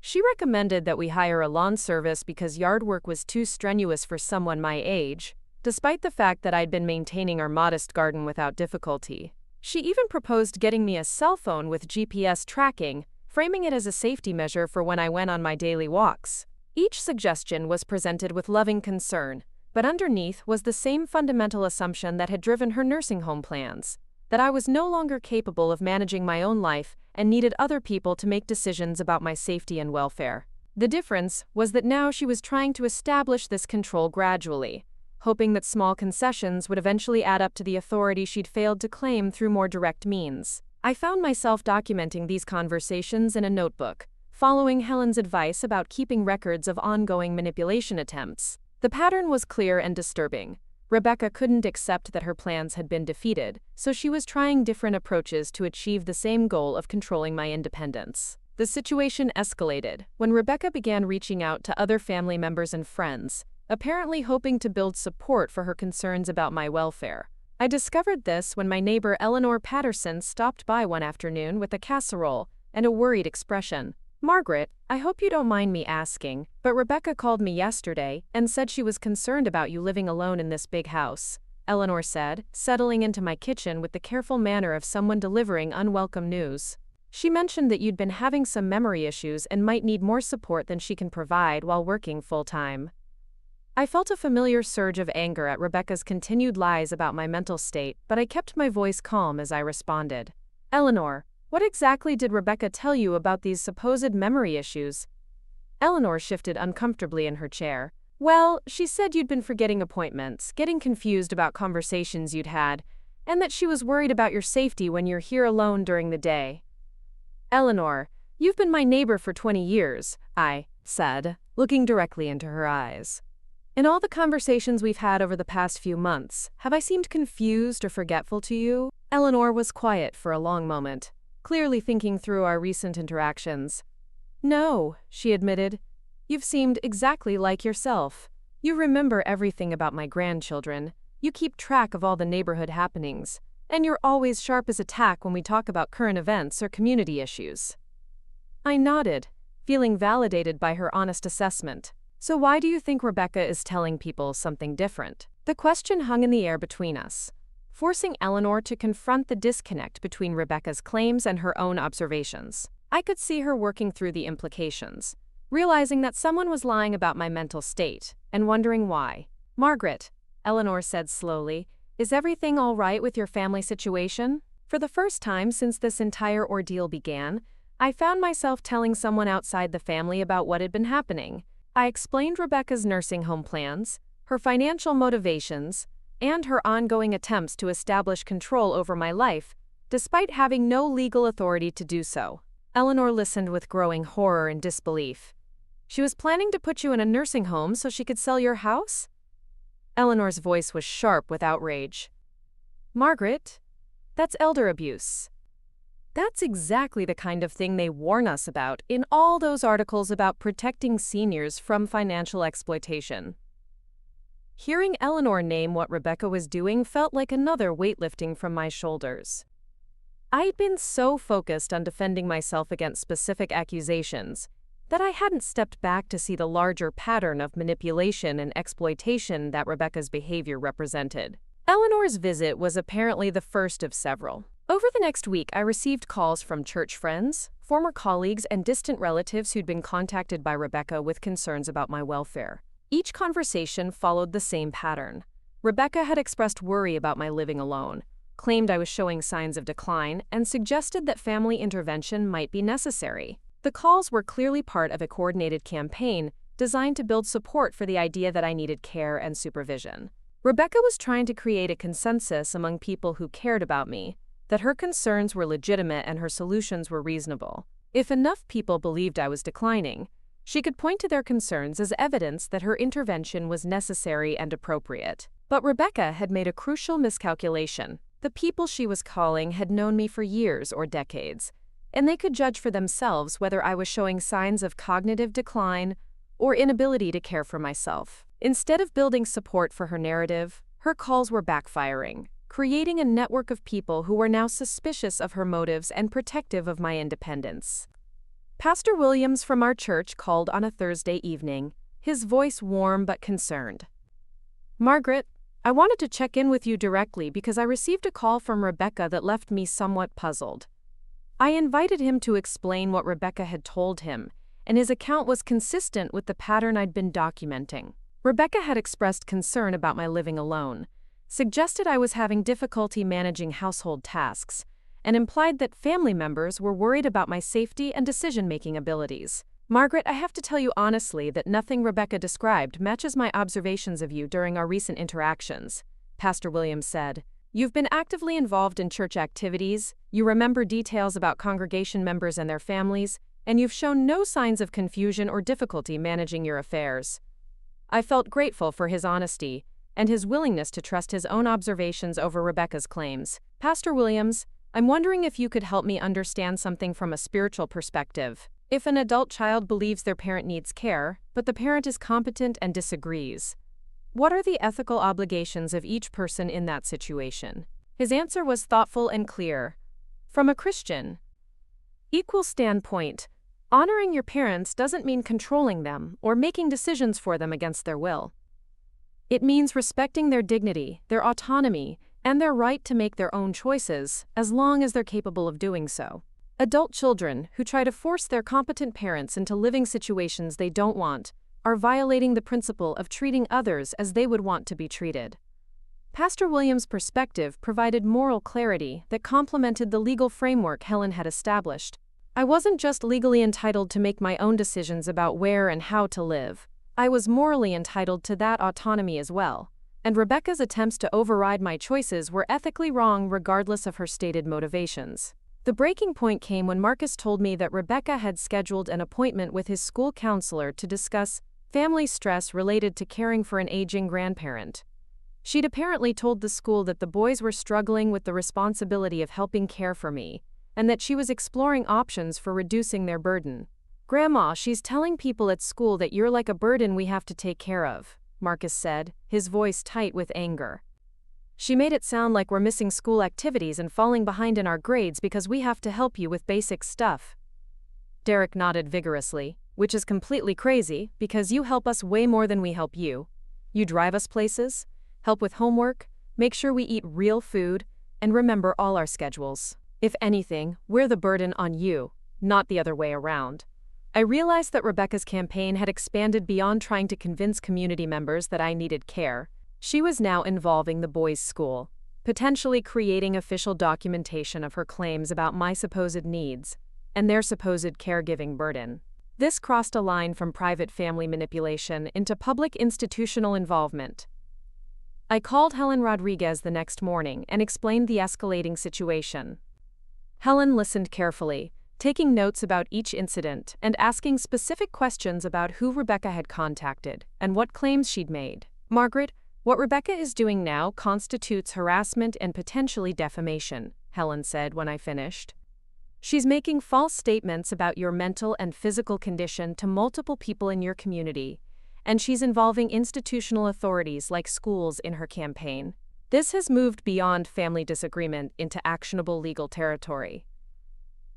She recommended that we hire a lawn service because yard work was too strenuous for someone my age, despite the fact that I'd been maintaining our modest garden without difficulty. She even proposed getting me a cell phone with GPS tracking, framing it as a safety measure for when I went on my daily walks. Each suggestion was presented with loving concern, but underneath was the same fundamental assumption that had driven her nursing home plans: that I was no longer capable of managing my own life and needed other people to make decisions about my safety and welfare. The difference was that now she was trying to establish this control gradually, hoping that small concessions would eventually add up to the authority she'd failed to claim through more direct means. I found myself documenting these conversations in a notebook, following Helen's advice about keeping records of ongoing manipulation attempts. The pattern was clear and disturbing. Rebecca couldn't accept that her plans had been defeated, so she was trying different approaches to achieve the same goal of controlling my independence. The situation escalated when Rebecca began reaching out to other family members and friends, apparently hoping to build support for her concerns about my welfare. I discovered this when my neighbor Eleanor Patterson stopped by one afternoon with a casserole and a worried expression. "Margaret, I hope you don't mind me asking, but Rebecca called me yesterday and said she was concerned about you living alone in this big house," Eleanor said, settling into my kitchen with the careful manner of someone delivering unwelcome news. "She mentioned that you'd been having some memory issues and might need more support than she can provide while working full-time." I felt a familiar surge of anger at Rebecca's continued lies about my mental state, but I kept my voice calm as I responded. "Eleanor, what exactly did Rebecca tell you about these supposed memory issues?" Eleanor shifted uncomfortably in her chair. "Well, she said you'd been forgetting appointments, getting confused about conversations you'd had, and that she was worried about your safety when you're here alone during the day." "Eleanor, you've been my neighbor for 20 years, I said, looking directly into her eyes. "In all the conversations we've had over the past few months, have I seemed confused or forgetful to you?" Eleanor was quiet for a long moment, clearly thinking through our recent interactions. "No," she admitted. "You've seemed exactly like yourself. You remember everything about my grandchildren, you keep track of all the neighborhood happenings, and you're always sharp as a tack when we talk about current events or community issues." I nodded, feeling validated by her honest assessment. "So why do you think Rebecca is telling people something different?" The question hung in the air between us, forcing Eleanor to confront the disconnect between Rebecca's claims and her own observations. I could see her working through the implications, realizing that someone was lying about my mental state, and wondering why. "Margaret," Eleanor said slowly, "is everything all right with your family situation?" For the first time since this entire ordeal began, I found myself telling someone outside the family about what had been happening. I explained Rebecca's nursing home plans, her financial motivations, and her ongoing attempts to establish control over my life, despite having no legal authority to do so. Eleanor listened with growing horror and disbelief. "She was planning to put you in a nursing home so she could sell your house?" Eleanor's voice was sharp with outrage. Margaret, that's elder abuse. That's exactly the kind of thing they warn us about in all those articles about protecting seniors from financial exploitation. Hearing Eleanor name what Rebecca was doing felt like another weight lifting from my shoulders. I'd been so focused on defending myself against specific accusations that I hadn't stepped back to see the larger pattern of manipulation and exploitation that Rebecca's behavior represented. Eleanor's visit was apparently the first of several. Over the next week, I received calls from church friends, former colleagues, and distant relatives who'd been contacted by Rebecca with concerns about my welfare. Each conversation followed the same pattern. Rebecca had expressed worry about my living alone, claimed I was showing signs of decline, and suggested that family intervention might be necessary. The calls were clearly part of a coordinated campaign designed to build support for the idea that I needed care and supervision. Rebecca was trying to create a consensus among people who cared about me, that her concerns were legitimate and her solutions were reasonable. If enough people believed I was declining, she could point to their concerns as evidence that her intervention was necessary and appropriate. But Rebecca had made a crucial miscalculation. The people she was calling had known me for years or decades, and they could judge for themselves whether I was showing signs of cognitive decline or inability to care for myself. Instead of building support for her narrative, her calls were backfiring, creating a network of people who were now suspicious of her motives and protective of my independence. Pastor Williams from our church called on a Thursday evening, his voice warm but concerned. Margaret, I wanted to check in with you directly because I received a call from Rebecca that left me somewhat puzzled. I invited him to explain what Rebecca had told him, and his account was consistent with the pattern I'd been documenting. Rebecca had expressed concern about my living alone, suggested I was having difficulty managing household tasks, and implied that family members were worried about my safety and decision-making abilities. Margaret, I have to tell you honestly that nothing Rebecca described matches my observations of you during our recent interactions, Pastor Williams said. You've been actively involved in church activities, you remember details about congregation members and their families, and you've shown no signs of confusion or difficulty managing your affairs. I felt grateful for his honesty and his willingness to trust his own observations over Rebecca's claims. Pastor Williams, I'm wondering if you could help me understand something from a spiritual perspective. If an adult child believes their parent needs care, but the parent is competent and disagrees, what are the ethical obligations of each person in that situation? His answer was thoughtful and clear. From a Christian equal standpoint, honoring your parents doesn't mean controlling them or making decisions for them against their will. It means respecting their dignity, their autonomy, and their right to make their own choices, as long as they're capable of doing so. Adult children who try to force their competent parents into living situations they don't want are violating the principle of treating others as they would want to be treated. Pastor Williams' perspective provided moral clarity that complemented the legal framework Helen had established. I wasn't just legally entitled to make my own decisions about where and how to live. I was morally entitled to that autonomy as well. And Rebecca's attempts to override my choices were ethically wrong regardless of her stated motivations. The breaking point came when Marcus told me that Rebecca had scheduled an appointment with his school counselor to discuss family stress related to caring for an aging grandparent. She'd apparently told the school that the boys were struggling with the responsibility of helping care for me, and that she was exploring options for reducing their burden. Grandma, she's telling people at school that you're like a burden we have to take care of, Marcus said, his voice tight with anger. She made it sound like we're missing school activities and falling behind in our grades because we have to help you with basic stuff. Derek nodded vigorously, which is completely crazy because you help us way more than we help you. You drive us places, help with homework, make sure we eat real food, and remember all our schedules. If anything, we're the burden on you, not the other way around. I realized that Rebecca's campaign had expanded beyond trying to convince community members that I needed care. She was now involving the boys' school, potentially creating official documentation of her claims about my supposed needs and their supposed caregiving burden. This crossed a line from private family manipulation into public institutional involvement. I called Helen Rodriguez the next morning and explained the escalating situation. Helen listened carefully, taking notes about each incident and asking specific questions about who Rebecca had contacted and what claims she'd made. Margaret, What Rebecca is doing now constitutes harassment and potentially defamation, Helen said when I finished. She's making false statements about your mental and physical condition to multiple people in your community, and she's involving institutional authorities like schools in her campaign. This has moved beyond family disagreement into actionable legal territory.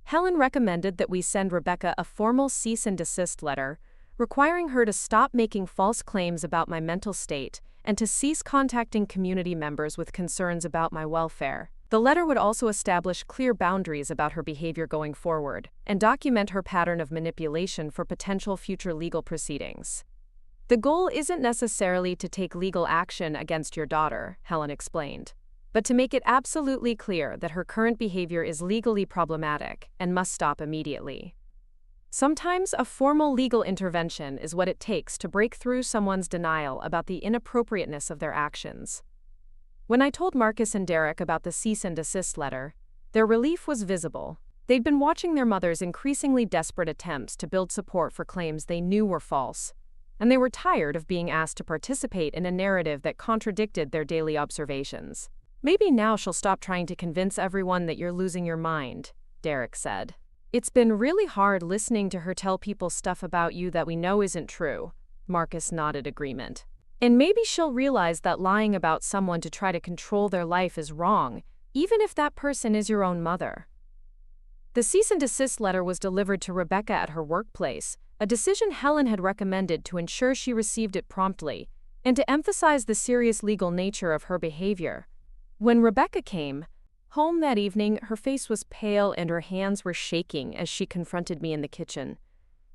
Helen recommended that we send Rebecca a formal cease and desist letter, requiring her to stop making false claims about my mental state and to cease contacting community members with concerns about my welfare. The letter would also establish clear boundaries about her behavior going forward and document her pattern of manipulation for potential future legal proceedings. The goal isn't necessarily to take legal action against your daughter, Helen explained, but to make it absolutely clear that her current behavior is legally problematic and must stop immediately. Sometimes a formal legal intervention is what it takes to break through someone's denial about the inappropriateness of their actions. When I told Marcus and Derek about the cease and desist letter, their relief was visible. They'd been watching their mother's increasingly desperate attempts to build support for claims they knew were false, and they were tired of being asked to participate in a narrative that contradicted their daily observations. "Maybe now she'll stop trying to convince everyone that you're losing your mind," Derek said. "It's been really hard listening to her tell people stuff about you that we know isn't true." Marcus nodded agreement. "And maybe she'll realize that lying about someone to try to control their life is wrong, even if that person is your own mother." The cease and desist letter was delivered to Rebecca at her workplace, a decision Helen had recommended to ensure she received it promptly, and to emphasize the serious legal nature of her behavior. When Rebecca came home that evening, her face was pale and her hands were shaking as she confronted me in the kitchen.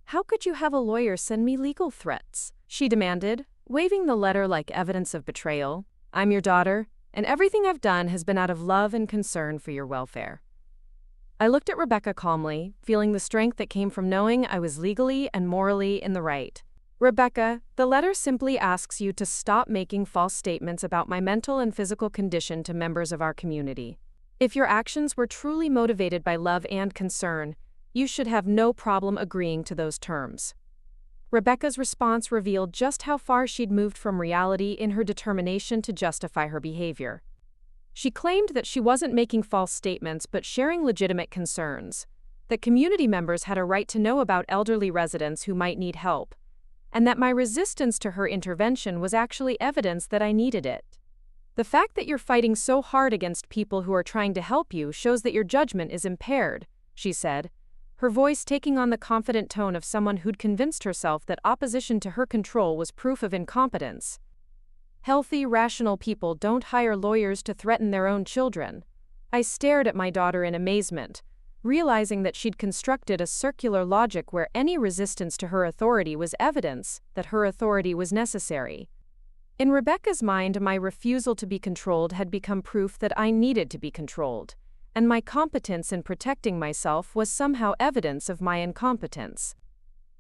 "How could you have a lawyer send me legal threats?" she demanded, waving the letter like evidence of betrayal. "I'm your daughter, and everything I've done has been out of love and concern for your welfare." I looked at Rebecca calmly, feeling the strength that came from knowing I was legally and morally in the right. "Rebecca, the letter simply asks you to stop making false statements about my mental and physical condition to members of our community. If your actions were truly motivated by love and concern, you should have no problem agreeing to those terms." Rebecca's response revealed just how far she'd moved from reality in her determination to justify her behavior. She claimed that she wasn't making false statements but sharing legitimate concerns, that community members had a right to know about elderly residents who might need help, and that my resistance to her intervention was actually evidence that I needed it. "The fact that you're fighting so hard against people who are trying to help you shows that your judgment is impaired," she said, her voice taking on the confident tone of someone who'd convinced herself that opposition to her control was proof of incompetence. "Healthy, rational people don't hire lawyers to threaten their own children." I stared at my daughter in amazement, realizing that she'd constructed a circular logic where any resistance to her authority was evidence that her authority was necessary. In Rebecca's mind, my refusal to be controlled had become proof that I needed to be controlled, and my competence in protecting myself was somehow evidence of my incompetence.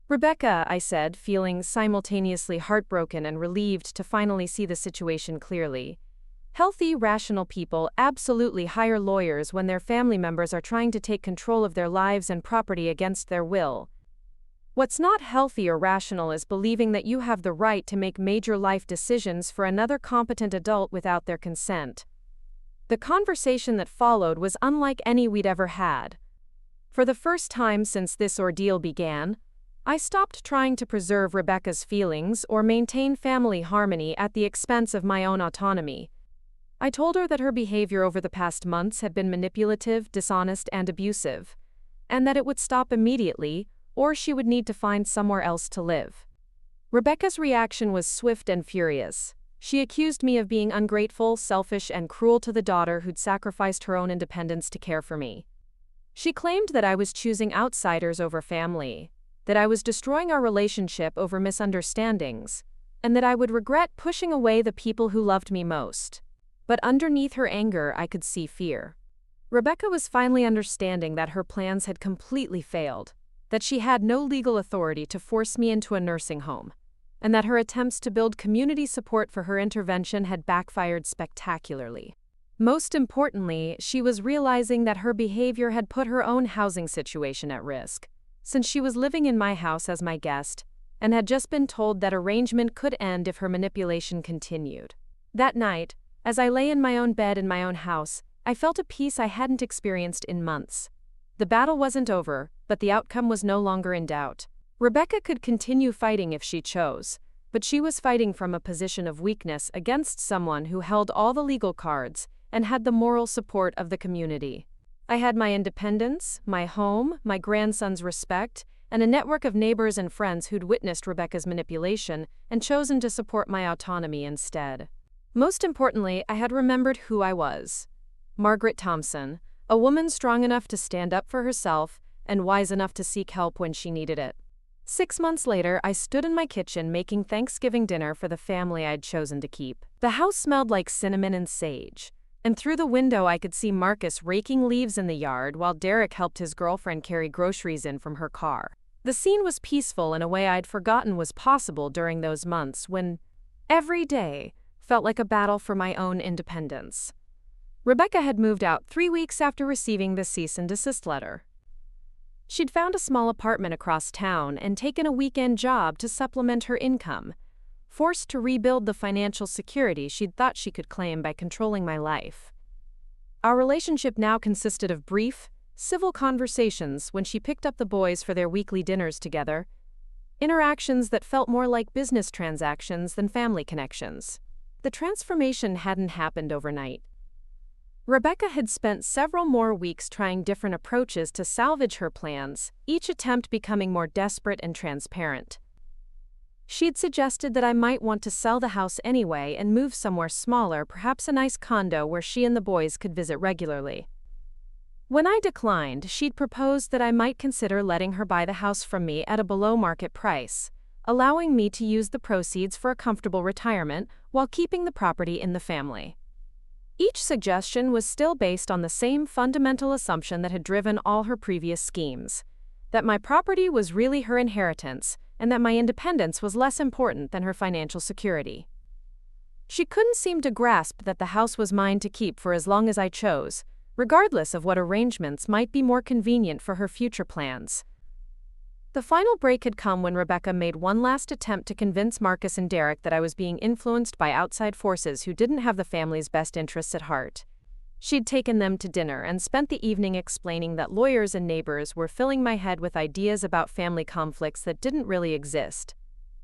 "Rebecca," I said, feeling simultaneously heartbroken and relieved to finally see the situation clearly, "healthy, rational people absolutely hire lawyers when their family members are trying to take control of their lives and property against their will. What's not healthy or rational is believing that you have the right to make major life decisions for another competent adult without their consent." The conversation that followed was unlike any we'd ever had. For the first time since this ordeal began, I stopped trying to preserve Rebecca's feelings or maintain family harmony at the expense of my own autonomy. I told her that her behavior over the past months had been manipulative, dishonest, and abusive, and that it would stop immediately, or she would need to find somewhere else to live. Rebecca's reaction was swift and furious. She accused me of being ungrateful, selfish, and cruel to the daughter who'd sacrificed her own independence to care for me. She claimed that I was choosing outsiders over family, that I was destroying our relationship over misunderstandings, and that I would regret pushing away the people who loved me most. But underneath her anger, I could see fear. Rebecca was finally understanding that her plans had completely failed, that she had no legal authority to force me into a nursing home, and that her attempts to build community support for her intervention had backfired spectacularly. Most importantly, she was realizing that her behavior had put her own housing situation at risk, since she was living in my house as my guest, and had just been told that arrangement could end if her manipulation continued. That night, as I lay in my own bed in my own house, I felt a peace I hadn't experienced in months. The battle wasn't over, but the outcome was no longer in doubt. Rebecca could continue fighting if she chose, but she was fighting from a position of weakness against someone who held all the legal cards and had the moral support of the community. I had my independence, my home, my grandson's respect, and a network of neighbors and friends who'd witnessed Rebecca's manipulation and chosen to support my autonomy instead. Most importantly, I had remembered who I was. Margaret Thompson, a woman strong enough to stand up for herself and wise enough to seek help when she needed it. 6 months later, I stood in my kitchen making Thanksgiving dinner for the family I'd chosen to keep. The house smelled like cinnamon and sage, and through the window I could see Marcus raking leaves in the yard while Derek helped his girlfriend carry groceries in from her car. The scene was peaceful in a way I'd forgotten was possible during those months when every day felt like a battle for my own independence. Rebecca had moved out 3 weeks after receiving the cease and desist letter. She'd found a small apartment across town and taken a weekend job to supplement her income, forced to rebuild the financial security she'd thought she could claim by controlling my life. Our relationship now consisted of brief, civil conversations when she picked up the boys for their weekly dinners together, interactions that felt more like business transactions than family connections. The transformation hadn't happened overnight. Rebecca had spent several more weeks trying different approaches to salvage her plans, each attempt becoming more desperate and transparent. She'd suggested that I might want to sell the house anyway and move somewhere smaller, perhaps a nice condo where she and the boys could visit regularly. When I declined, she'd proposed that I might consider letting her buy the house from me at a below-market price, allowing me to use the proceeds for a comfortable retirement while keeping the property in the family. Each suggestion was still based on the same fundamental assumption that had driven all her previous schemes: that my property was really her inheritance and that my independence was less important than her financial security. She couldn't seem to grasp that the house was mine to keep for as long as I chose, regardless of what arrangements might be more convenient for her future plans. The final break had come when Rebecca made one last attempt to convince Marcus and Derek that I was being influenced by outside forces who didn't have the family's best interests at heart. She'd taken them to dinner and spent the evening explaining that lawyers and neighbors were filling my head with ideas about family conflicts that didn't really exist,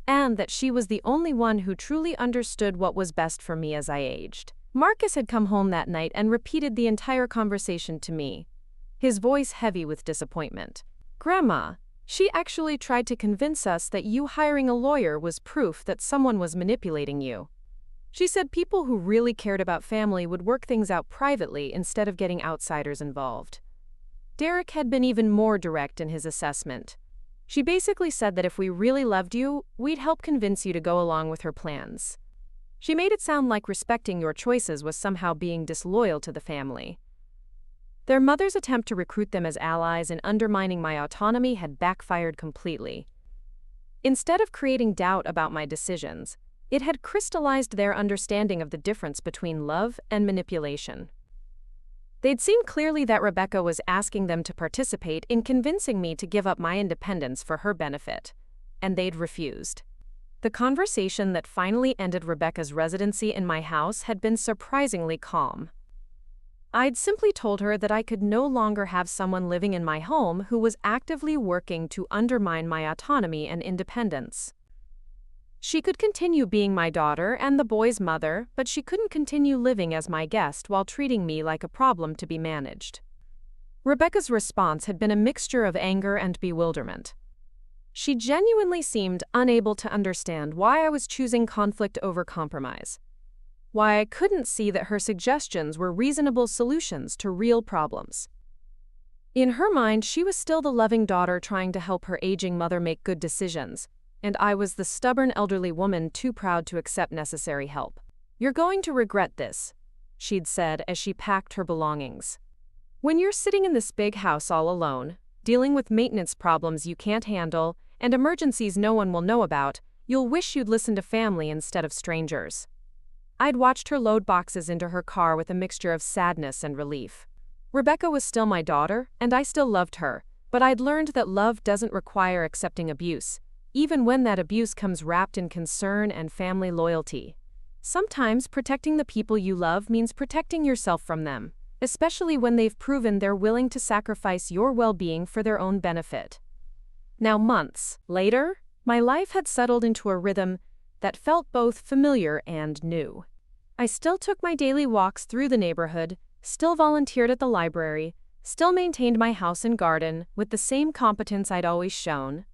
and that she was the only one who truly understood what was best for me as I aged. Marcus had come home that night and repeated the entire conversation to me, his voice heavy with disappointment. "Grandma, she actually tried to convince us that you hiring a lawyer was proof that someone was manipulating you. She said people who really cared about family would work things out privately instead of getting outsiders involved." Derek had been even more direct in his assessment. "She basically said that if we really loved you, we'd help convince you to go along with her plans. She made it sound like respecting your choices was somehow being disloyal to the family." Their mother's attempt to recruit them as allies in undermining my autonomy had backfired completely. Instead of creating doubt about my decisions, it had crystallized their understanding of the difference between love and manipulation. They'd seen clearly that Rebecca was asking them to participate in convincing me to give up my independence for her benefit, and they'd refused. The conversation that finally ended Rebecca's residency in my house had been surprisingly calm. I'd simply told her that I could no longer have someone living in my home who was actively working to undermine my autonomy and independence. She could continue being my daughter and the boys' mother, but she couldn't continue living as my guest while treating me like a problem to be managed. Rebecca's response had been a mixture of anger and bewilderment. She genuinely seemed unable to understand why I was choosing conflict over compromise, why I couldn't see that her suggestions were reasonable solutions to real problems. In her mind, she was still the loving daughter trying to help her aging mother make good decisions, and I was the stubborn elderly woman too proud to accept necessary help. "You're going to regret this," she'd said as she packed her belongings. "When you're sitting in this big house all alone, dealing with maintenance problems you can't handle and emergencies no one will know about, you'll wish you'd listened to family instead of strangers." I'd watched her load boxes into her car with a mixture of sadness and relief. Rebecca was still my daughter, and I still loved her, but I'd learned that love doesn't require accepting abuse, even when that abuse comes wrapped in concern and family loyalty. Sometimes protecting the people you love means protecting yourself from them, especially when they've proven they're willing to sacrifice your well-being for their own benefit. Now, months later, my life had settled into a rhythm that felt both familiar and new. I still took my daily walks through the neighborhood, still volunteered at the library, still maintained my house and garden with the same competence I'd always shown.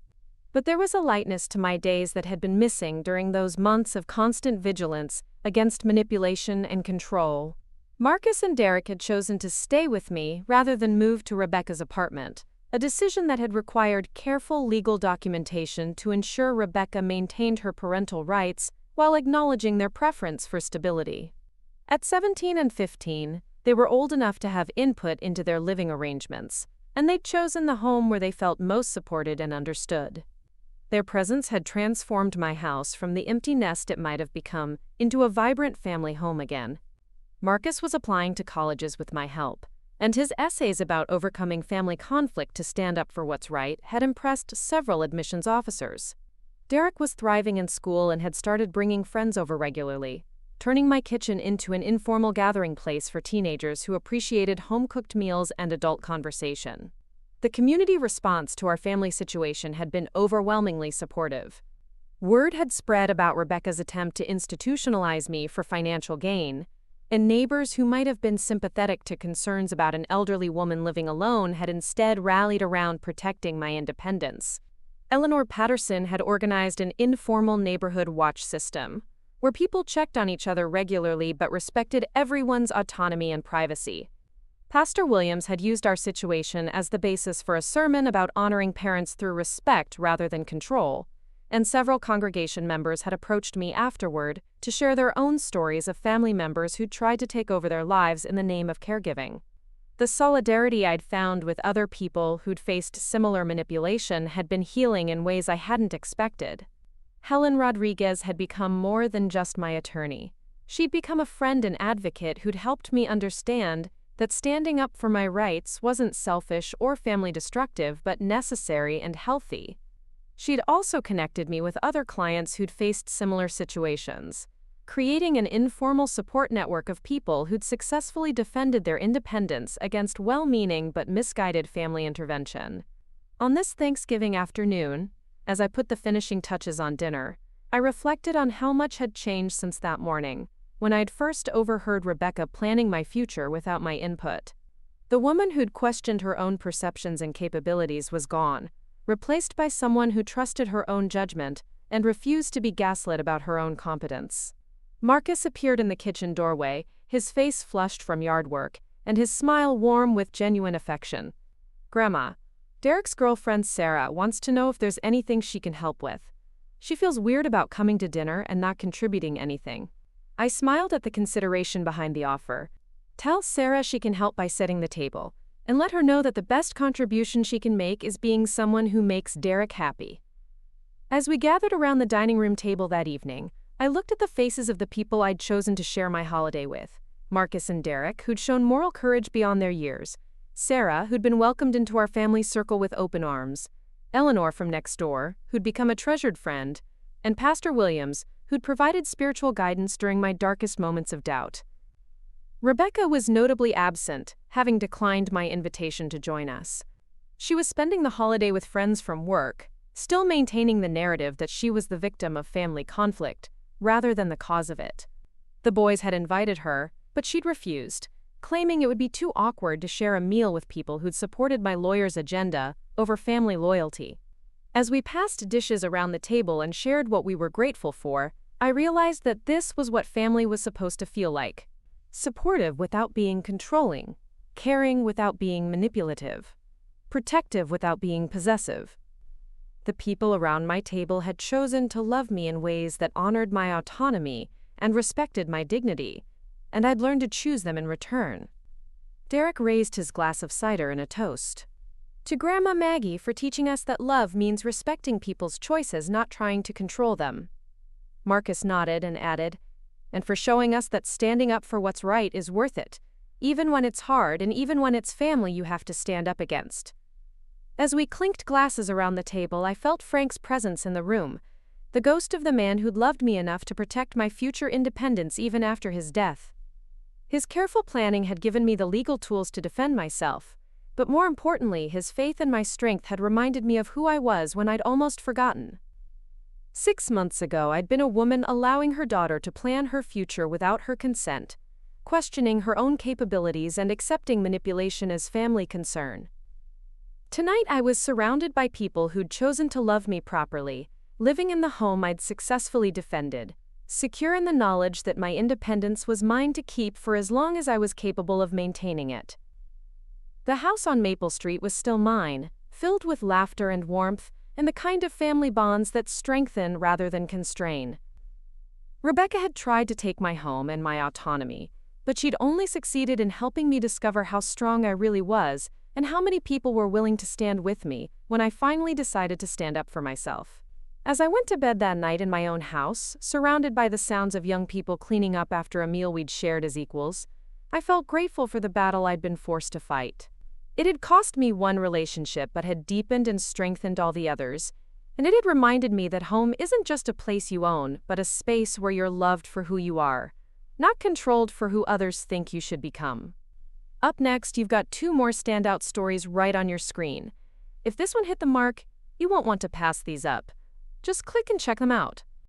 But there was a lightness to my days that had been missing during those months of constant vigilance against manipulation and control. Marcus and Derek had chosen to stay with me rather than move to Rebecca's apartment, a decision that had required careful legal documentation to ensure Rebecca maintained her parental rights while acknowledging their preference for stability. At 17 and 15, they were old enough to have input into their living arrangements, and they'd chosen the home where they felt most supported and understood. Their presence had transformed my house from the empty nest it might have become into a vibrant family home again. Marcus was applying to colleges with my help, and his essays about overcoming family conflict to stand up for what's right had impressed several admissions officers. Derek was thriving in school and had started bringing friends over regularly, turning my kitchen into an informal gathering place for teenagers who appreciated home-cooked meals and adult conversation. The community response to our family situation had been overwhelmingly supportive. Word had spread about Rebecca's attempt to institutionalize me for financial gain, and neighbors who might have been sympathetic to concerns about an elderly woman living alone had instead rallied around protecting my independence. Eleanor Patterson had organized an informal neighborhood watch system, where people checked on each other regularly but respected everyone's autonomy and privacy. Pastor Williams had used our situation as the basis for a sermon about honoring parents through respect rather than control, and several congregation members had approached me afterward to share their own stories of family members who'd tried to take over their lives in the name of caregiving. The solidarity I'd found with other people who'd faced similar manipulation had been healing in ways I hadn't expected. Helen Rodriguez had become more than just my attorney. She'd become a friend and advocate who'd helped me understand that standing up for my rights wasn't selfish or family destructive but necessary and healthy. She'd also connected me with other clients who'd faced similar situations, creating an informal support network of people who'd successfully defended their independence against well-meaning but misguided family intervention. On this Thanksgiving afternoon, as I put the finishing touches on dinner, I reflected on how much had changed since that morning, when I'd first overheard Rebecca planning my future without my input. The woman who'd questioned her own perceptions and capabilities was gone, replaced by someone who trusted her own judgment and refused to be gaslit about her own competence. Marcus appeared in the kitchen doorway, his face flushed from yard work, and his smile warm with genuine affection. "Grandma, Derek's girlfriend Sarah wants to know if there's anything she can help with. She feels weird about coming to dinner and not contributing anything." I smiled at the consideration behind the offer. "Tell Sarah she can help by setting the table, and let her know that the best contribution she can make is being someone who makes Derek happy." As we gathered around the dining room table that evening, I looked at the faces of the people I'd chosen to share my holiday with. Marcus and Derek, who'd shown moral courage beyond their years. Sarah, who'd been welcomed into our family circle with open arms. Eleanor from next door, who'd become a treasured friend. And Pastor Williams, who'd provided spiritual guidance during my darkest moments of doubt. Rebecca was notably absent, having declined my invitation to join us. She was spending the holiday with friends from work, still maintaining the narrative that she was the victim of family conflict, rather than the cause of it. The boys had invited her, but she'd refused, claiming it would be too awkward to share a meal with people who'd supported my lawyer's agenda over family loyalty. As we passed dishes around the table and shared what we were grateful for, I realized that this was what family was supposed to feel like. Supportive without being controlling, caring without being manipulative, protective without being possessive. The people around my table had chosen to love me in ways that honored my autonomy and respected my dignity, and I'd learned to choose them in return. Derek raised his glass of cider in a toast. "To Grandma Maggie for teaching us that love means respecting people's choices, not trying to control them." Marcus nodded and added, "And for showing us that standing up for what's right is worth it, even when it's hard and even when it's family you have to stand up against." As we clinked glasses around the table, I felt Frank's presence in the room. the ghost of the man who'd loved me enough to protect my future independence even after his death. His careful planning had given me the legal tools to defend myself, but more importantly, his faith and my strength had reminded me of who I was when I'd almost forgotten. 6 months ago, I'd been a woman allowing her daughter to plan her future without her consent, questioning her own capabilities and accepting manipulation as family concern. Tonight, I was surrounded by people who'd chosen to love me properly, living in the home I'd successfully defended, secure in the knowledge that my independence was mine to keep for as long as I was capable of maintaining it. The house on Maple Street was still mine, filled with laughter and warmth, and the kind of family bonds that strengthen rather than constrain. Rebecca had tried to take my home and my autonomy, but she'd only succeeded in helping me discover how strong I really was and how many people were willing to stand with me when I finally decided to stand up for myself. As I went to bed that night in my own house, surrounded by the sounds of young people cleaning up after a meal we'd shared as equals, I felt grateful for the battle I'd been forced to fight. It had cost me one relationship but had deepened and strengthened all the others, and it had reminded me that home isn't just a place you own, but a space where you're loved for who you are, not controlled for who others think you should become. Up next, you've got 2 more standout stories right on your screen. If this one hit the mark, you won't want to pass these up. Just click and check them out.